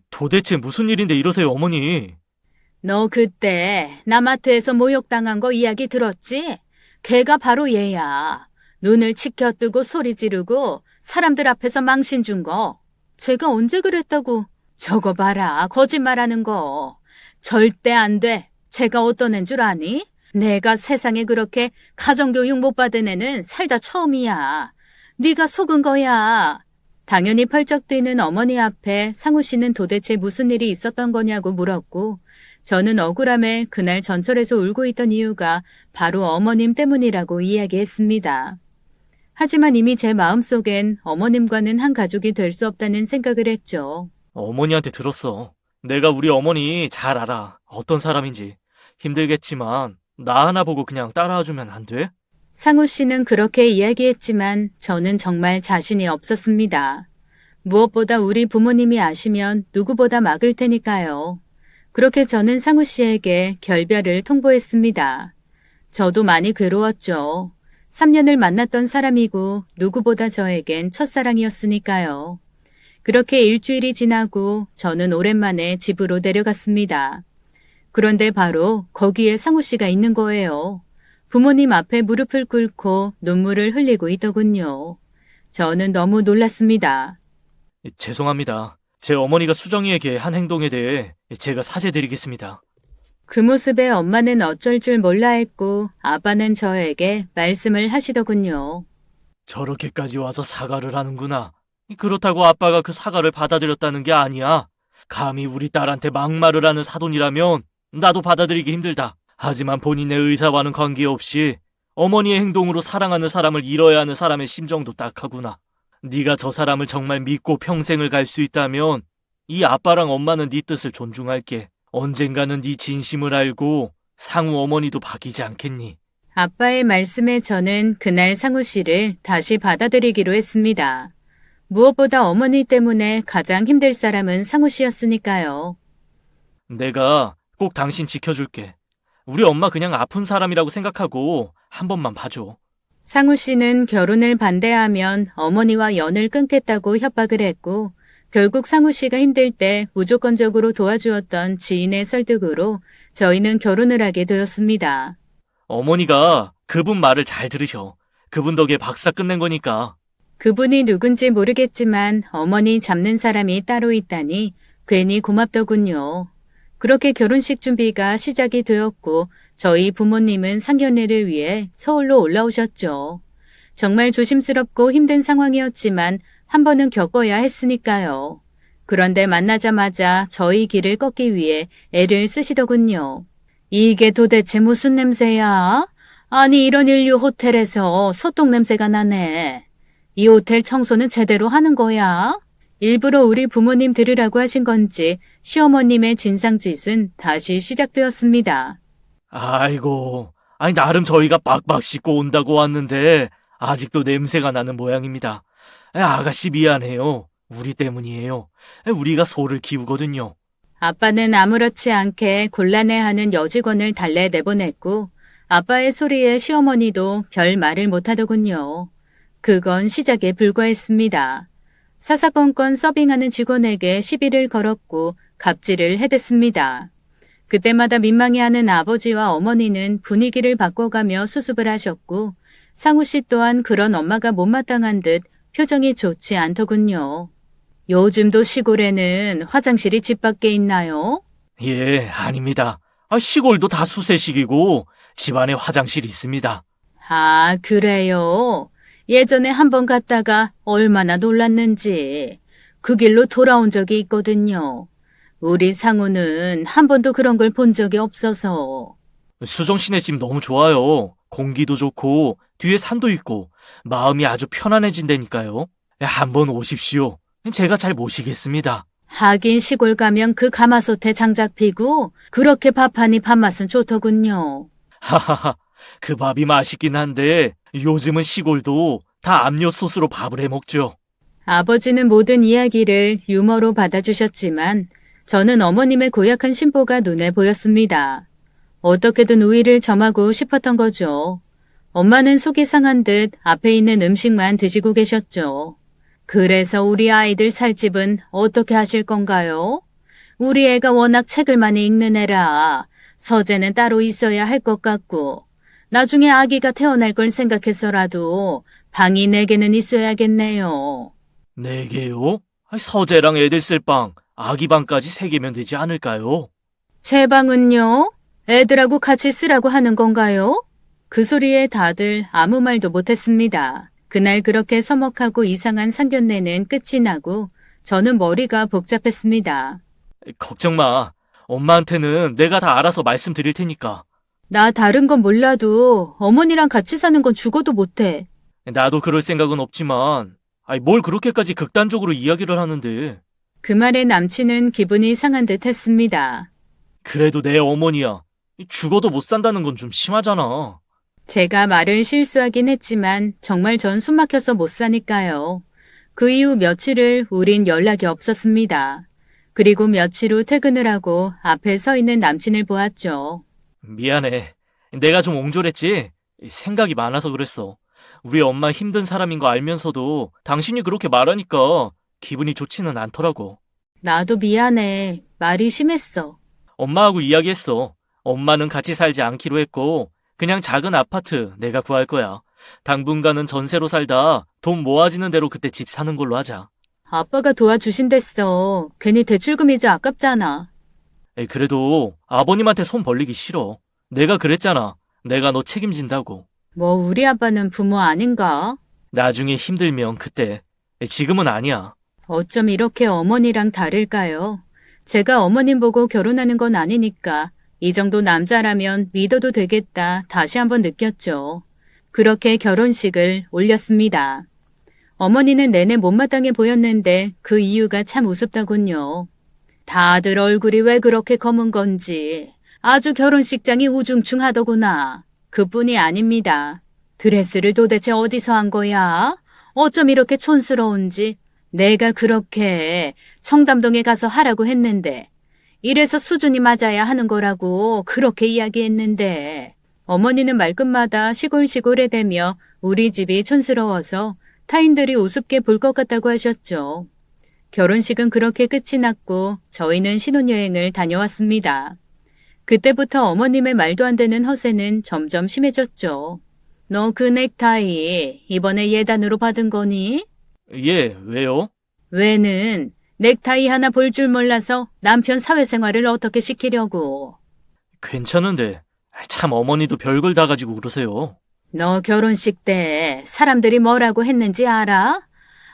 도대체 무슨 일인데 이러세요, 어머니? 너 그때 나 마트에서 모욕당한 거 이야기 들었지? 걔가 바로 얘야. 눈을 치켜뜨고 소리 지르고 사람들 앞에서 망신 준 거. 제가 언제 그랬다고. 저거 봐라, 거짓말하는 거. 절대 안 돼. 제가 어떤 애인 줄 아니? 내가 세상에 그렇게 가정교육 못 받은 애는 살다 처음이야. 네가 속은 거야. 당연히 펄쩍 뛰는 어머니 앞에 상우 씨는 도대체 무슨 일이 있었던 거냐고 물었고 저는 억울함에 그날 전철에서 울고 있던 이유가 바로 어머님 때문이라고 이야기했습니다. 하지만 이미 제 마음속엔 어머님과는 한 가족이 될 수 없다는 생각을 했죠. 어머니한테 들었어. 내가 우리 어머니 잘 알아. 어떤 사람인지. 힘들겠지만 나 하나 보고 그냥 따라와주면 안 돼? 상우 씨는 그렇게 이야기했지만 저는 정말 자신이 없었습니다. 무엇보다 우리 부모님이 아시면 누구보다 막을 테니까요. 그렇게 저는 상우 씨에게 결별을 통보했습니다. 저도 많이 괴로웠죠. 3년을 만났던 사람이고 누구보다 저에겐 첫사랑이었으니까요. 그렇게 일주일이 지나고 저는 오랜만에 집으로 내려갔습니다. 그런데 바로 거기에 상우 씨가 있는 거예요. 부모님 앞에 무릎을 꿇고 눈물을 흘리고 있더군요. 저는 너무 놀랐습니다. 죄송합니다. 제 어머니가 수정이에게 한 행동에 대해 제가 사죄드리겠습니다. 그 모습에 엄마는 어쩔 줄 몰라 했고 아빠는 저에게 말씀을 하시더군요. 저렇게까지 와서 사과를 하는구나. 그렇다고 아빠가 그 사과를 받아들였다는 게 아니야. 감히 우리 딸한테 막말을 하는 사돈이라면 나도 받아들이기 힘들다. 하지만 본인의 의사와는 관계없이 어머니의 행동으로 사랑하는 사람을 잃어야 하는 사람의 심정도 딱하구나. 네가 저 사람을 정말 믿고 평생을 갈 수 있다면 이 아빠랑 엄마는 네 뜻을 존중할게. 언젠가는 네 진심을 알고 상우 어머니도 바뀌지 않겠니? 아빠의 말씀에 저는 그날 상우 씨를 다시 받아들이기로 했습니다. 무엇보다 어머니 때문에 가장 힘들 사람은 상우 씨였으니까요. 내가 꼭 당신 지켜줄게. 우리 엄마 그냥 아픈 사람이라고 생각하고 한 번만 봐줘. 상우 씨는 결혼을 반대하면 어머니와 연을 끊겠다고 협박을 했고 결국 상우 씨가 힘들 때 무조건적으로 도와주었던 지인의 설득으로 저희는 결혼을 하게 되었습니다. 어머니가 그분 말을 잘 들으셔. 그분 덕에 박사 끝낸 거니까. 그분이 누군지 모르겠지만 어머니 잡는 사람이 따로 있다니 괜히 고맙더군요. 그렇게 결혼식 준비가 시작이 되었고 저희 부모님은 상견례를 위해 서울로 올라오셨죠. 정말 조심스럽고 힘든 상황이었지만 한 번은 겪어야 했으니까요. 그런데 만나자마자 저희 길을 꺾기 위해 애를 쓰시더군요. 이게 도대체 무슨 냄새야? 아니 이런 인류 호텔에서 소똥 냄새가 나네. 이 호텔 청소는 제대로 하는 거야? 일부러 우리 부모님 들으라고 하신 건지 시어머님의 진상짓은 다시 시작되었습니다. 아이고, 아니 나름 저희가 빡빡 씻고 온다고 왔는데 아직도 냄새가 나는 모양입니다. 아가씨 미안해요. 우리 때문이에요. 우리가 소를 키우거든요. 아빠는 아무렇지 않게 곤란해하는 여직원을 달래 내보냈고 아빠의 소리에 시어머니도 별 말을 못하더군요. 그건 시작에 불과했습니다. 사사건건 서빙하는 직원에게 시비를 걸었고 갑질을 해댔습니다. 그때마다 민망해하는 아버지와 어머니는 분위기를 바꿔가며 수습을 하셨고 상우 씨 또한 그런 엄마가 못마땅한 듯 표정이 좋지 않더군요. 요즘도 시골에는 화장실이 집 밖에 있나요? 예, 아닙니다. 시골도 다 수세식이고 집안에 화장실 있습니다. 아, 그래요. 예전에 한번 갔다가 얼마나 놀랐는지 그 길로 돌아온 적이 있거든요. 우리 상우는 한 번도 그런 걸 본 적이 없어서. 수정 씨네 집 너무 좋아요. 공기도 좋고 뒤에 산도 있고 마음이 아주 편안해진다니까요. 한번 오십시오. 제가 잘 모시겠습니다. 하긴 시골 가면 그 가마솥에 장작 피고 그렇게 밥하니 밥맛은 좋더군요. 하하하, 그 밥이 맛있긴 한데 요즘은 시골도 다 압력솥으로 밥을 해 먹죠. 아버지는 모든 이야기를 유머로 받아주셨지만 저는 어머님의 고약한 심보가 눈에 보였습니다. 어떻게든 우위를 점하고 싶었던 거죠. 엄마는 속이 상한 듯 앞에 있는 음식만 드시고 계셨죠. 그래서 우리 아이들 살 집은 어떻게 하실 건가요? 우리 애가 워낙 책을 많이 읽는 애라 서재는 따로 있어야 할 것 같고 나중에 아기가 태어날 걸 생각해서라도 방이 4개는 있어야겠네요. 4개요? 서재랑 애들 쓸 방, 아기 방까지 3개면 되지 않을까요? 제 방은요? 애들하고 같이 쓰라고 하는 건가요? 그 소리에 다들 아무 말도 못했습니다. 그날 그렇게 서먹하고 이상한 상견례는 끝이 나고 저는 머리가 복잡했습니다. 걱정 마. 엄마한테는 내가 다 알아서 말씀드릴 테니까. 나 다른 건 몰라도 어머니랑 같이 사는 건 죽어도 못해. 나도 그럴 생각은 없지만, 뭘 그렇게까지 극단적으로 이야기를 하는데. 그 말에 남친은 기분이 상한 듯 했습니다. 그래도 내 어머니야. 죽어도 못 산다는 건 좀 심하잖아. 제가 말을 실수하긴 했지만 정말 전 숨막혀서 못 사니까요. 그 이후 며칠을 우린 연락이 없었습니다. 그리고 며칠 후 퇴근을 하고 앞에 서 있는 남친을 보았죠. 미안해. 내가 좀 옹졸했지? 생각이 많아서 그랬어. 우리 엄마 힘든 사람인 거 알면서도 당신이 그렇게 말하니까 기분이 좋지는 않더라고. 나도 미안해. 말이 심했어. 엄마하고 이야기했어. 엄마는 같이 살지 않기로 했고 그냥 작은 아파트 내가 구할 거야. 당분간은 전세로 살다 돈 모아지는 대로 그때 집 사는 걸로 하자. 아빠가 도와주신댔어. 괜히 대출금 이자 아깝잖아. 그래도 아버님한테 손 벌리기 싫어. 내가 그랬잖아. 내가 너 책임진다고. 뭐 우리 아빠는 부모 아닌가? 나중에 힘들면 그때. 지금은 아니야. 어쩜 이렇게 어머니랑 다를까요? 제가 어머님 보고 결혼하는 건 아니니까 이 정도 남자라면 믿어도 되겠다 다시 한번 느꼈죠. 그렇게 결혼식을 올렸습니다. 어머니는 내내 못마땅해 보였는데 그 이유가 참 우습더군요. 다들 얼굴이 왜 그렇게 검은 건지 아주 결혼식장이 우중충하더구나. 그뿐이 아닙니다. 드레스를 도대체 어디서 한 거야? 어쩜 이렇게 촌스러운지. 내가 그렇게 청담동에 가서 하라고 했는데 이래서 수준이 맞아야 하는 거라고 그렇게 이야기했는데 어머니는 말끝마다 시골시골해대며 우리 집이 촌스러워서 타인들이 우습게 볼 것 같다고 하셨죠. 결혼식은 그렇게 끝이 났고 저희는 신혼여행을 다녀왔습니다. 그때부터 어머님의 말도 안 되는 허세는 점점 심해졌죠. 너 그 넥타이 이번에 예단으로 받은 거니? 예, 왜요? 왜는 넥타이 하나 볼 줄 몰라서 남편 사회생활을 어떻게 시키려고. 괜찮은데. 참 어머니도 별걸 다 가지고 그러세요. 너 결혼식 때 사람들이 뭐라고 했는지 알아?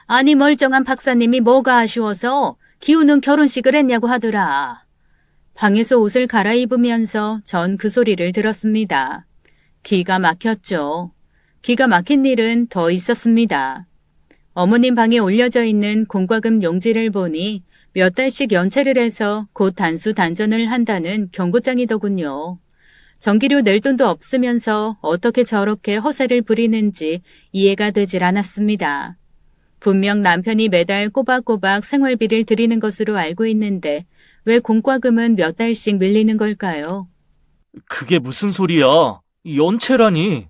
아니 멀쩡한 박사님이 뭐가 아쉬워서 기우는 결혼식을 했냐고 하더라. 방에서 옷을 갈아입으면서 전 그 소리를 들었습니다. 기가 막혔죠. 기가 막힌 일은 더 있었습니다. 어머님 방에 올려져 있는 공과금 용지를 보니 몇 달씩 연체를 해서 곧 단수 단전을 한다는 경고장이더군요. 전기료 낼 돈도 없으면서 어떻게 저렇게 허세를 부리는지 이해가 되질 않았습니다. 분명 남편이 매달 꼬박꼬박 생활비를 드리는 것으로 알고 있는데 왜 공과금은 몇 달씩 밀리는 걸까요? 그게 무슨 소리야? 연체라니.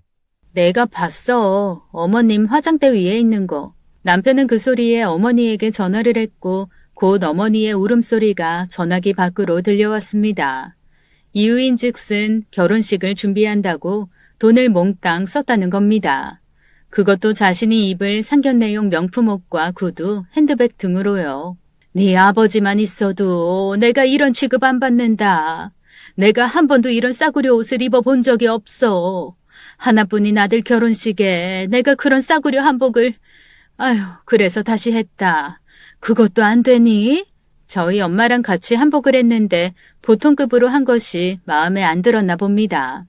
내가 봤어. 어머님 화장대 위에 있는 거. 남편은 그 소리에 어머니에게 전화를 했고 곧 어머니의 울음소리가 전화기 밖으로 들려왔습니다. 이유인즉슨 결혼식을 준비한다고 돈을 몽땅 썼다는 겁니다. 그것도 자신이 입을 상견례용 명품옷과 구두, 핸드백 등으로요. 네 아버지만 있어도 내가 이런 취급 안 받는다. 내가 한 번도 이런 싸구려 옷을 입어본 적이 없어. 하나뿐인 아들 결혼식에 내가 그런 싸구려 한복을... 아휴, 그래서 다시 했다. 그것도 안 되니? 저희 엄마랑 같이 한복을 했는데 보통급으로 한 것이 마음에 안 들었나 봅니다.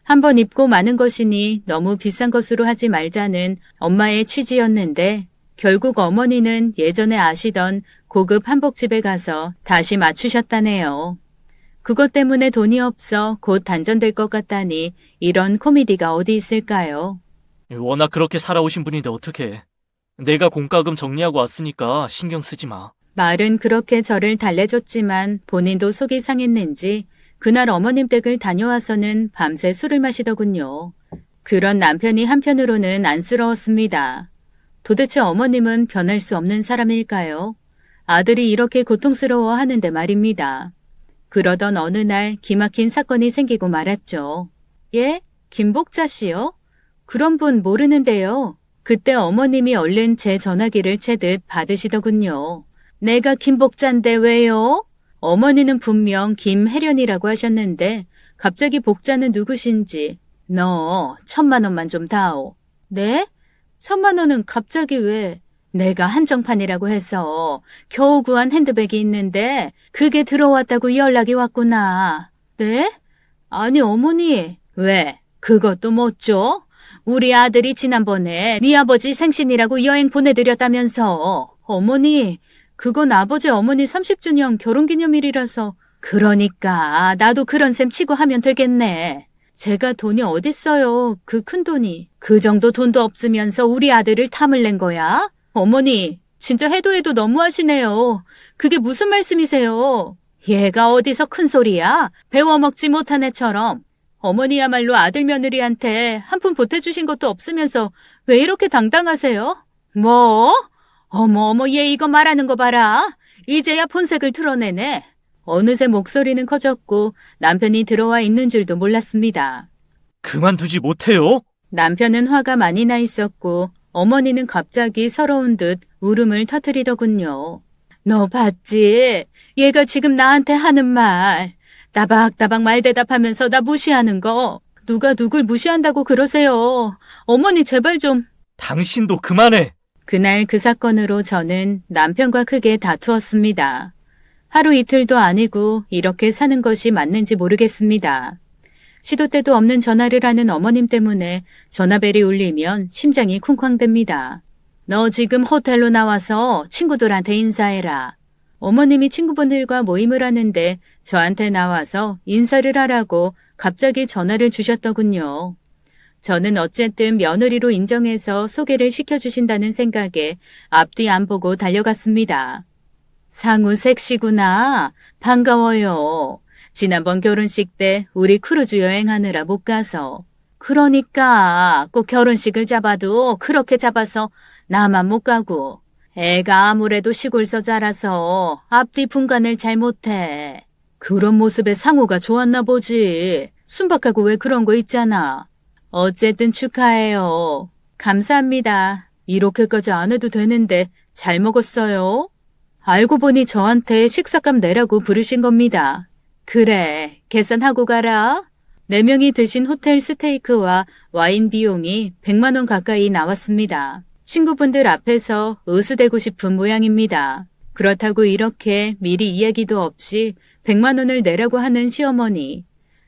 한번 입고 마는 것이니 너무 비싼 것으로 하지 말자는 엄마의 취지였는데 결국 어머니는 예전에 아시던 고급 한복집에 가서 다시 맞추셨다네요. 그것 때문에 돈이 없어 곧 단전될 것 같다니 이런 코미디가 어디 있을까요? 워낙 그렇게 살아오신 분인데 어떡해. 내가 공과금 정리하고 왔으니까 신경 쓰지 마. 말은 그렇게 저를 달래줬지만 본인도 속이 상했는지 그날 어머님 댁을 다녀와서는 밤새 술을 마시더군요. 그런 남편이 한편으로는 안쓰러웠습니다. 도대체 어머님은 변할 수 없는 사람일까요? 아들이 이렇게 고통스러워하는데 말입니다. 그러던 어느 날 기막힌 사건이 생기고 말았죠. 예? 김복자 씨요? 그런 분 모르는데요. 그때 어머님이 얼른 제 전화기를 채듯 받으시더군요. 내가 김복자인데 왜요? 어머니는 분명 김혜련이라고 하셨는데 갑자기 복자는 누구신지 너 1,000만 원만 좀 다오. 네? 1,000만 원은 갑자기 왜? 내가 한정판이라고 해서 겨우 구한 핸드백이 있는데 그게 들어왔다고 연락이 왔구나. 네? 아니 어머니, 왜? 그것도 못 줘? 우리 아들이 지난번에 네 아버지 생신이라고 여행 보내드렸다면서. 어머니, 그건 아버지 어머니 30주년 결혼기념일이라서. 그러니까 나도 그런 셈 치고 하면 되겠네. 제가 돈이 어딨어요. 그 큰 돈이. 그 정도 돈도 없으면서 우리 아들을 탐을 낸 거야? 어머니, 진짜 해도 너무하시네요. 그게 무슨 말씀이세요? 얘가 어디서 큰 소리야? 배워먹지 못한 애처럼. 어머니야말로 아들 며느리한테 한 푼 보태주신 것도 없으면서 왜 이렇게 당당하세요? 뭐? 어머, 얘 이거 말하는 거 봐라. 이제야 본색을 드러내네. 어느새 목소리는 커졌고 남편이 들어와 있는 줄도 몰랐습니다. 그만두지 못해요? 남편은 화가 많이 나 있었고 어머니는 갑자기 서러운 듯 울음을 터뜨리더군요. 너 봤지? 얘가 지금 나한테 하는 말. 따박따박 말 대답하면서 나 무시하는 거. 누가 누굴 무시한다고 그러세요. 어머니 제발 좀. 당신도 그만해. 그날 그 사건으로 저는 남편과 크게 다투었습니다. 하루 이틀도 아니고 이렇게 사는 것이 맞는지 모르겠습니다. 시도 때도 없는 전화를 하는 어머님 때문에 전화벨이 울리면 심장이 쿵쾅댑니다. 너 지금 호텔로 나와서 친구들한테 인사해라. 어머님이 친구분들과 모임을 하는데 저한테 나와서 인사를 하라고 갑자기 전화를 주셨더군요. 저는 어쨌든 며느리로 인정해서 소개를 시켜주신다는 생각에 앞뒤 안 보고 달려갔습니다. 상우 섹시구나. 반가워요. 지난번 결혼식 때 우리 크루즈 여행하느라 못 가서. 그러니까 꼭 결혼식을 잡아도 그렇게 잡아서 나만 못 가고. 애가 아무래도 시골서 자라서 앞뒤 분간을 잘 못해. 그런 모습에 상우가 좋았나 보지. 순박하고 왜 그런 거 있잖아. 어쨌든 축하해요. 감사합니다. 이렇게까지 안 해도 되는데 잘 먹었어요? 알고 보니 저한테 식사값 내라고 부르신 겁니다. 그래, 계산하고 가라. 4명이 드신 호텔 스테이크와 와인 비용이 100만 원 가까이 나왔습니다. 친구분들 앞에서 으스대고 싶은 모양입니다. 그렇다고 이렇게 미리 이야기도 없이 100만 원을 내라고 하는 시어머니.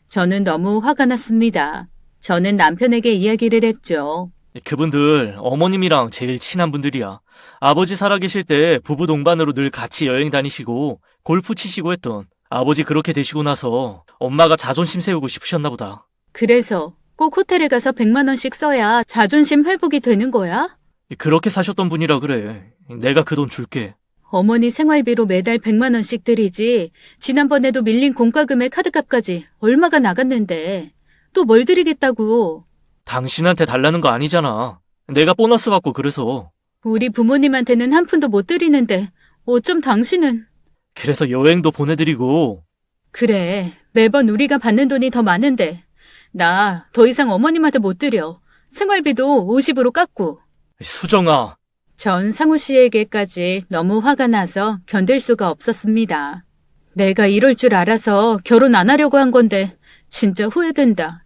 저는 너무 화가 났습니다. 저는 남편에게 이야기를 했죠. 그분들 어머님이랑 제일 친한 분들이야. 아버지 살아계실 때 부부 동반으로 늘 같이 여행 다니시고 골프 치시고 했던. 아버지 그렇게 되시고 나서 엄마가 자존심 세우고 싶으셨나 보다. 그래서 꼭 호텔에 가서 100만 원씩 써야 자존심 회복이 되는 거야? 그렇게 사셨던 분이라 그래. 내가 그 돈 줄게. 어머니 생활비로 매달 100만 원씩 드리지. 지난번에도 밀린 공과금의 카드값까지 얼마가 나갔는데. 또 뭘 드리겠다고. 당신한테 달라는 거 아니잖아. 내가 보너스 받고 그래서. 우리 부모님한테는 한 푼도 못 드리는데 어쩜 당신은. 그래서 여행도 보내드리고. 그래, 매번 우리가 받는 돈이 더 많은데 나 더 이상 어머님한테 못 드려. 생활비도 50으로 깎고. 수정아. 전 상우 씨에게까지 너무 화가 나서 견딜 수가 없었습니다. 내가 이럴 줄 알아서 결혼 안 하려고 한 건데 진짜 후회된다.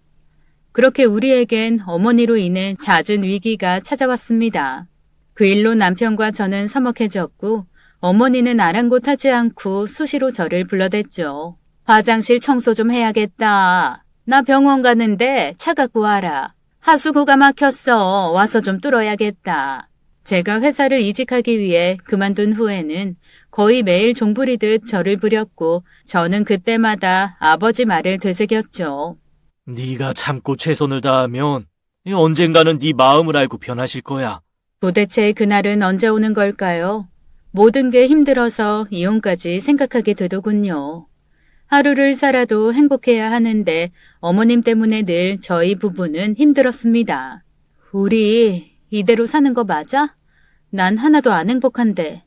그렇게 우리에겐 어머니로 인해 잦은 위기가 찾아왔습니다. 그 일로 남편과 저는 서먹해졌고 어머니는 아랑곳하지 않고 수시로 저를 불러댔죠. 화장실 청소 좀 해야겠다. 나 병원 가는데 차 갖고 와라. 하수구가 막혔어. 와서 좀 뚫어야겠다. 제가 회사를 이직하기 위해 그만둔 후에는 거의 매일 종부리듯 저를 부렸고 저는 그때마다 아버지 말을 되새겼죠. 네가 참고 최선을 다하면 언젠가는 네 마음을 알고 변하실 거야. 도대체 그날은 언제 오는 걸까요? 모든 게 힘들어서 이혼까지 생각하게 되더군요. 하루를 살아도 행복해야 하는데 어머님 때문에 늘 저희 부부는 힘들었습니다. 우리 이대로 사는 거 맞아? 난 하나도 안 행복한데.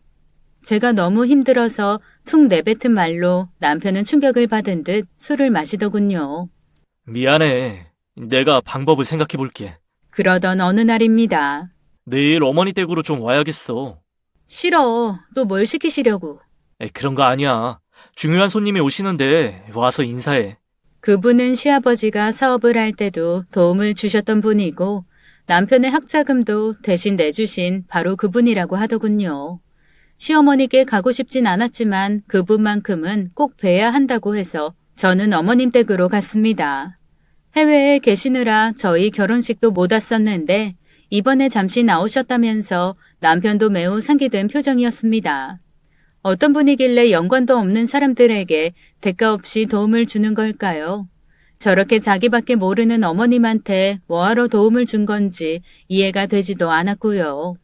제가 너무 힘들어서 툭 내뱉은 말로 남편은 충격을 받은 듯 술을 마시더군요. 미안해. 내가 방법을 생각해 볼게. 그러던 어느 날입니다. 내일 어머니 댁으로 좀 와야겠어. 싫어. 또 뭘 시키시려고. 그런 거 아니야. 중요한 손님이 오시는데 와서 인사해. 그분은 시아버지가 사업을 할 때도 도움을 주셨던 분이고 남편의 학자금도 대신 내주신 바로 그분이라고 하더군요. 시어머니께 가고 싶진 않았지만 그분만큼은 꼭 뵈야 한다고 해서 저는 어머님 댁으로 갔습니다. 해외에 계시느라 저희 결혼식도 못 왔었는데 이번에 잠시 나오셨다면서 남편도 매우 상기된 표정이었습니다. 어떤 분이길래 연관도 없는 사람들에게 대가 없이 도움을 주는 걸까요? 저렇게 자기밖에 모르는 어머님한테 뭐하러 도움을 준 건지 이해가 되지도 않았고요.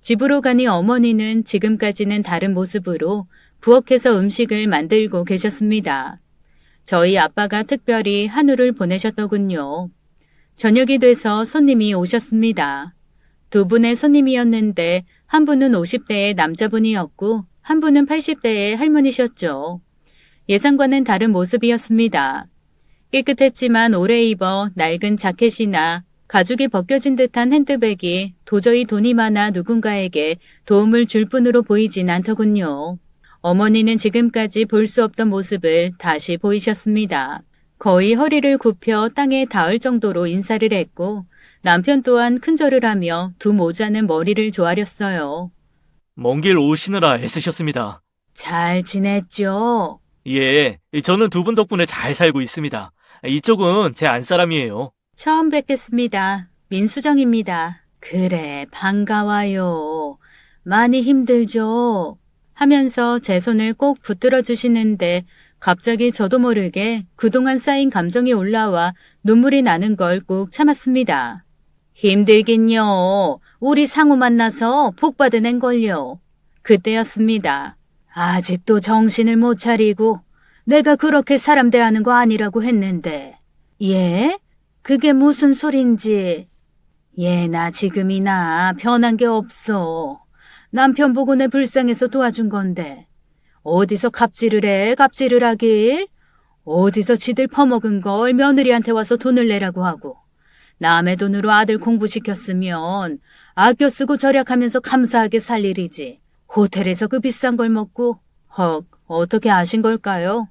집으로 가니 어머니는 지금까지는 다른 모습으로 부엌에서 음식을 만들고 계셨습니다. 저희 아빠가 특별히 한우를 보내셨더군요. 저녁이 돼서 손님이 오셨습니다. 두 분의 손님이었는데 한 분은 50대의 남자분이었고 한 분은 80대의 할머니셨죠. 예상과는 다른 모습이었습니다. 깨끗했지만 오래 입어 낡은 자켓이나 가죽이 벗겨진 듯한 핸드백이 도저히 돈이 많아 누군가에게 도움을 줄 뿐으로 보이진 않더군요. 어머니는 지금까지 볼 수 없던 모습을 다시 보이셨습니다. 거의 허리를 굽혀 땅에 닿을 정도로 인사를 했고 남편 또한 큰절을 하며 두 모자는 머리를 조아렸어요. 먼 길 오시느라 애쓰셨습니다. 잘 지냈죠? 예, 저는 두 분 덕분에 잘 살고 있습니다. 이쪽은 제 안사람이에요. 처음 뵙겠습니다. 민수정입니다. 그래, 반가워요. 많이 힘들죠? 하면서 제 손을 꼭 붙들어 주시는데 갑자기 저도 모르게 그동안 쌓인 감정이 올라와 눈물이 나는 걸 꾹 참았습니다. 힘들긴요. 우리 상우 만나서 복 받은 앤걸요. 그때였습니다. 아직도 정신을 못 차리고 내가 그렇게 사람 대하는 거 아니라고 했는데. 예? 그게 무슨 소린지. 예나 지금이나 변한 게 없어. 남편 보고 내 불쌍해서 도와준 건데. 어디서 갑질을 해, 갑질을 하길? 어디서 지들 퍼먹은 걸 며느리한테 와서 돈을 내라고 하고. 남의 돈으로 아들 공부시켰으면 아껴 쓰고 절약하면서 감사하게 살 일이지. 호텔에서 그 비싼 걸 먹고. 헉, 어떻게 아신 걸까요?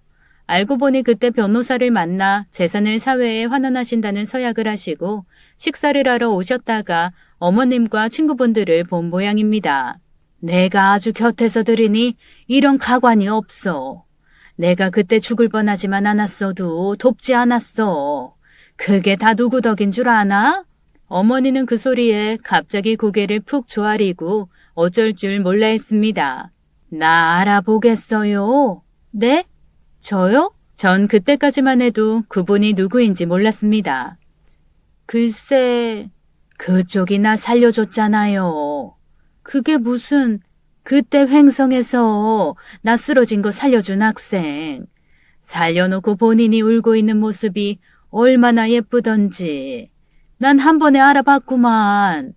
알고 보니 그때 변호사를 만나 재산을 사회에 환원하신다는 서약을 하시고 식사를 하러 오셨다가 어머님과 친구분들을 본 모양입니다. 내가 아주 곁에서 들으니 이런 가관이 없어. 내가 그때 죽을 뻔하지만 않았어도 돕지 않았어. 그게 다 누구 덕인 줄 아나? 어머니는 그 소리에 갑자기 고개를 푹 조아리고 어쩔 줄 몰라 했습니다. 나 알아보겠어요. 네? 저요? 전 그때까지만 해도 그분이 누구인지 몰랐습니다. 글쎄, 그쪽이 나 살려줬잖아요. 그게 무슨, 그때 횡성에서 나 쓰러진 거 살려준 학생. 살려놓고 본인이 울고 있는 모습이 얼마나 예쁘던지. 난 한 번에 알아봤구만.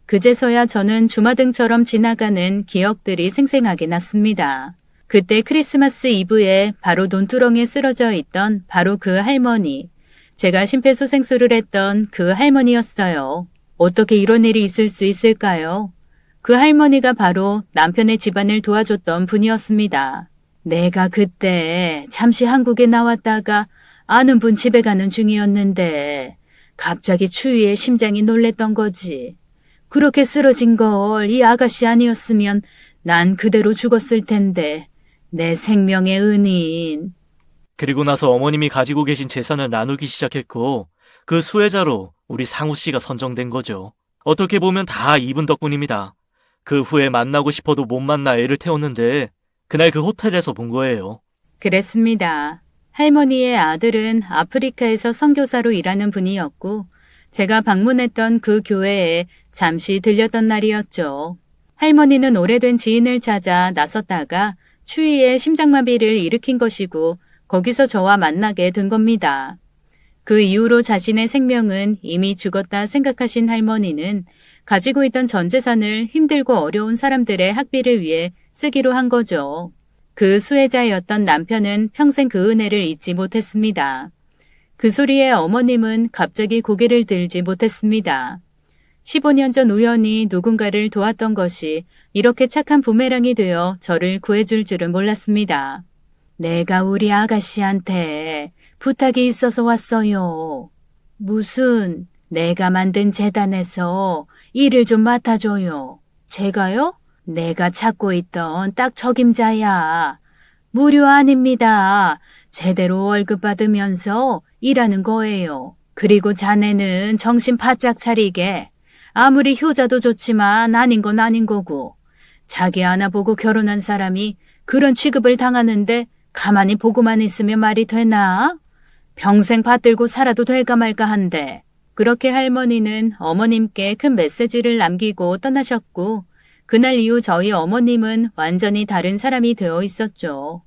그제서야 저는 주마등처럼 지나가는 기억들이 생생하게 났습니다. 그때 크리스마스 이브에 바로 논두렁에 쓰러져 있던 바로 그 할머니. 제가 심폐소생술을 했던 그 할머니였어요. 어떻게 이런 일이 있을 수 있을까요? 그 할머니가 바로 남편의 집안을 도와줬던 분이었습니다. 내가 그때 잠시 한국에 나왔다가 아는 분 집에 가는 중이었는데 갑자기 추위에 심장이 놀랬던 거지. 그렇게 쓰러진 걸 이 아가씨 아니었으면 난 그대로 죽었을 텐데 내 생명의 은인. 그리고 나서 어머님이 가지고 계신 재산을 나누기 시작했고 그 수혜자로 우리 상우 씨가 선정된 거죠. 어떻게 보면 다 이분 덕분입니다. 그 후에 만나고 싶어도 못 만나 애를 태웠는데 그날 그 호텔에서 본 거예요. 그랬습니다. 할머니의 아들은 아프리카에서 선교사로 일하는 분이었고 제가 방문했던 그 교회에 잠시 들렸던 날이었죠. 할머니는 오래된 지인을 찾아 나섰다가 추위에 심장마비를 일으킨 것이고 거기서 저와 만나게 된 겁니다. 그 이후로 자신의 생명은 이미 죽었다 생각하신 할머니는 가지고 있던 전 재산을 힘들고 어려운 사람들의 학비를 위해 쓰기로 한 거죠. 그 수혜자였던 남편은 평생 그 은혜를 잊지 못했습니다. 그 소리에 어머님은 갑자기 고개를 들지 못했습니다. 15년 전 우연히 누군가를 도왔던 것이 이렇게 착한 부메랑이 되어 저를 구해줄 줄은 몰랐습니다. 내가 우리 아가씨한테 부탁이 있어서 왔어요. 무슨 내가 만든 재단에서 일을 좀 맡아줘요. 제가요? 내가 찾고 있던 딱 적임자야. 무료 아닙니다. 제대로 월급 받으면서 일하는 거예요. 그리고 자네는 정신 바짝 차리게. 아무리 효자도 좋지만 아닌 건 아닌 거고. 자기 하나 보고 결혼한 사람이 그런 취급을 당하는데 가만히 보고만 있으면 말이 되나? 평생 받들고 살아도 될까 말까 한데. 그렇게 할머니는 어머님께 큰 메시지를 남기고 떠나셨고 그날 이후 저희 어머님은 완전히 다른 사람이 되어 있었죠.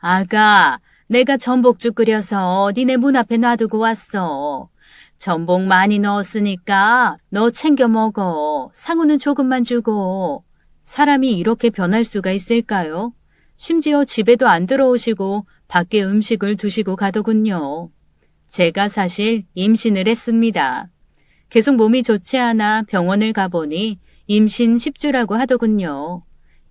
아가, 내가 전복죽 끓여서 니네 문 앞에 놔두고 왔어. 전복 많이 넣었으니까 너 챙겨 먹어. 상우는 조금만 주고. 사람이 이렇게 변할 수가 있을까요? 심지어 집에도 안 들어오시고 밖에 음식을 두시고 가더군요. 제가 사실 임신을 했습니다. 계속 몸이 좋지 않아 병원을 가보니 임신 10주라고 하더군요.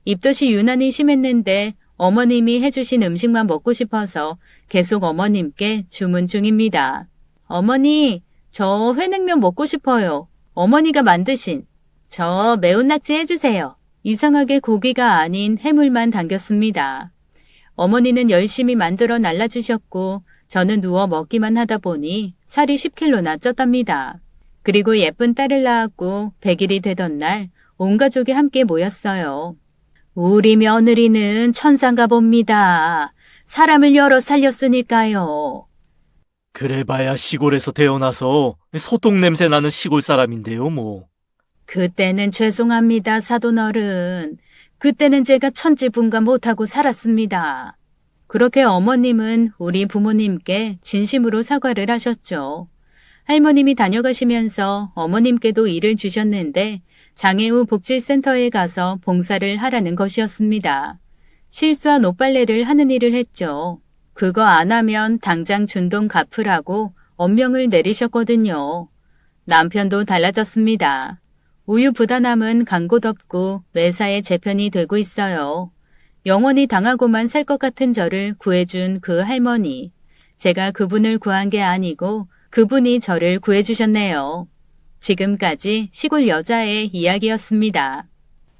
입덧이 유난히 심했는데 어머님이 해주신 음식만 먹고 싶어서 계속 어머님께 주문 중입니다. 어머니, 저 회냉면 먹고 싶어요. 어머니가 만드신. 저 매운 낙지 해주세요. 이상하게 고기가 아닌 해물만 당겼습니다. 어머니는 열심히 만들어 날라주셨고 저는 누워 먹기만 하다 보니 살이 10kg나 쪘답니다. 그리고 예쁜 딸을 낳았고 100일이 되던 날 온 가족이 함께 모였어요. 우리 며느리는 천상가 봅니다. 사람을 열어 살렸으니까요. 그래봐야 시골에서 태어나서 소똥 냄새 나는 시골 사람인데요, 뭐. 그때는 죄송합니다, 사돈어른. 그때는 제가 천지분간 못하고 살았습니다. 그렇게 어머님은 우리 부모님께 진심으로 사과를 하셨죠. 할머님이 다녀가시면서 어머님께도 일을 주셨는데 장애 후 복지센터에 가서 봉사를 하라는 것이었습니다. 실수한 옷빨래를 하는 일을 했죠. 그거 안 하면 당장 준 돈 갚으라고 엄명을 내리셨거든요. 남편도 달라졌습니다. 우유 부단함은 강고덥고 매사에 재편이 되고 있어요. 영원히 당하고만 살 것 같은 저를 구해준 그 할머니. 제가 그분을 구한 게 아니고 그분이 저를 구해주셨네요. 지금까지 시골 여자의 이야기였습니다.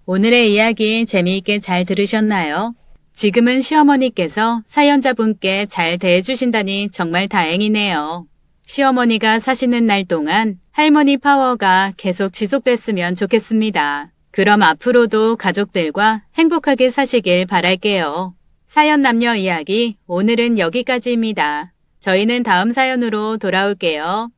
오늘의 이야기 재미있게 잘 들으셨나요? 지금은 시어머니께서 사연자분께 잘 대해주신다니 정말 다행이네요. 시어머니가 사시는 날 동안 할머니 파워가 계속 지속됐으면 좋겠습니다. 그럼 앞으로도 가족들과 행복하게 사시길 바랄게요. 사연 남녀 이야기 오늘은 여기까지입니다. 저희는 다음 사연으로 돌아올게요.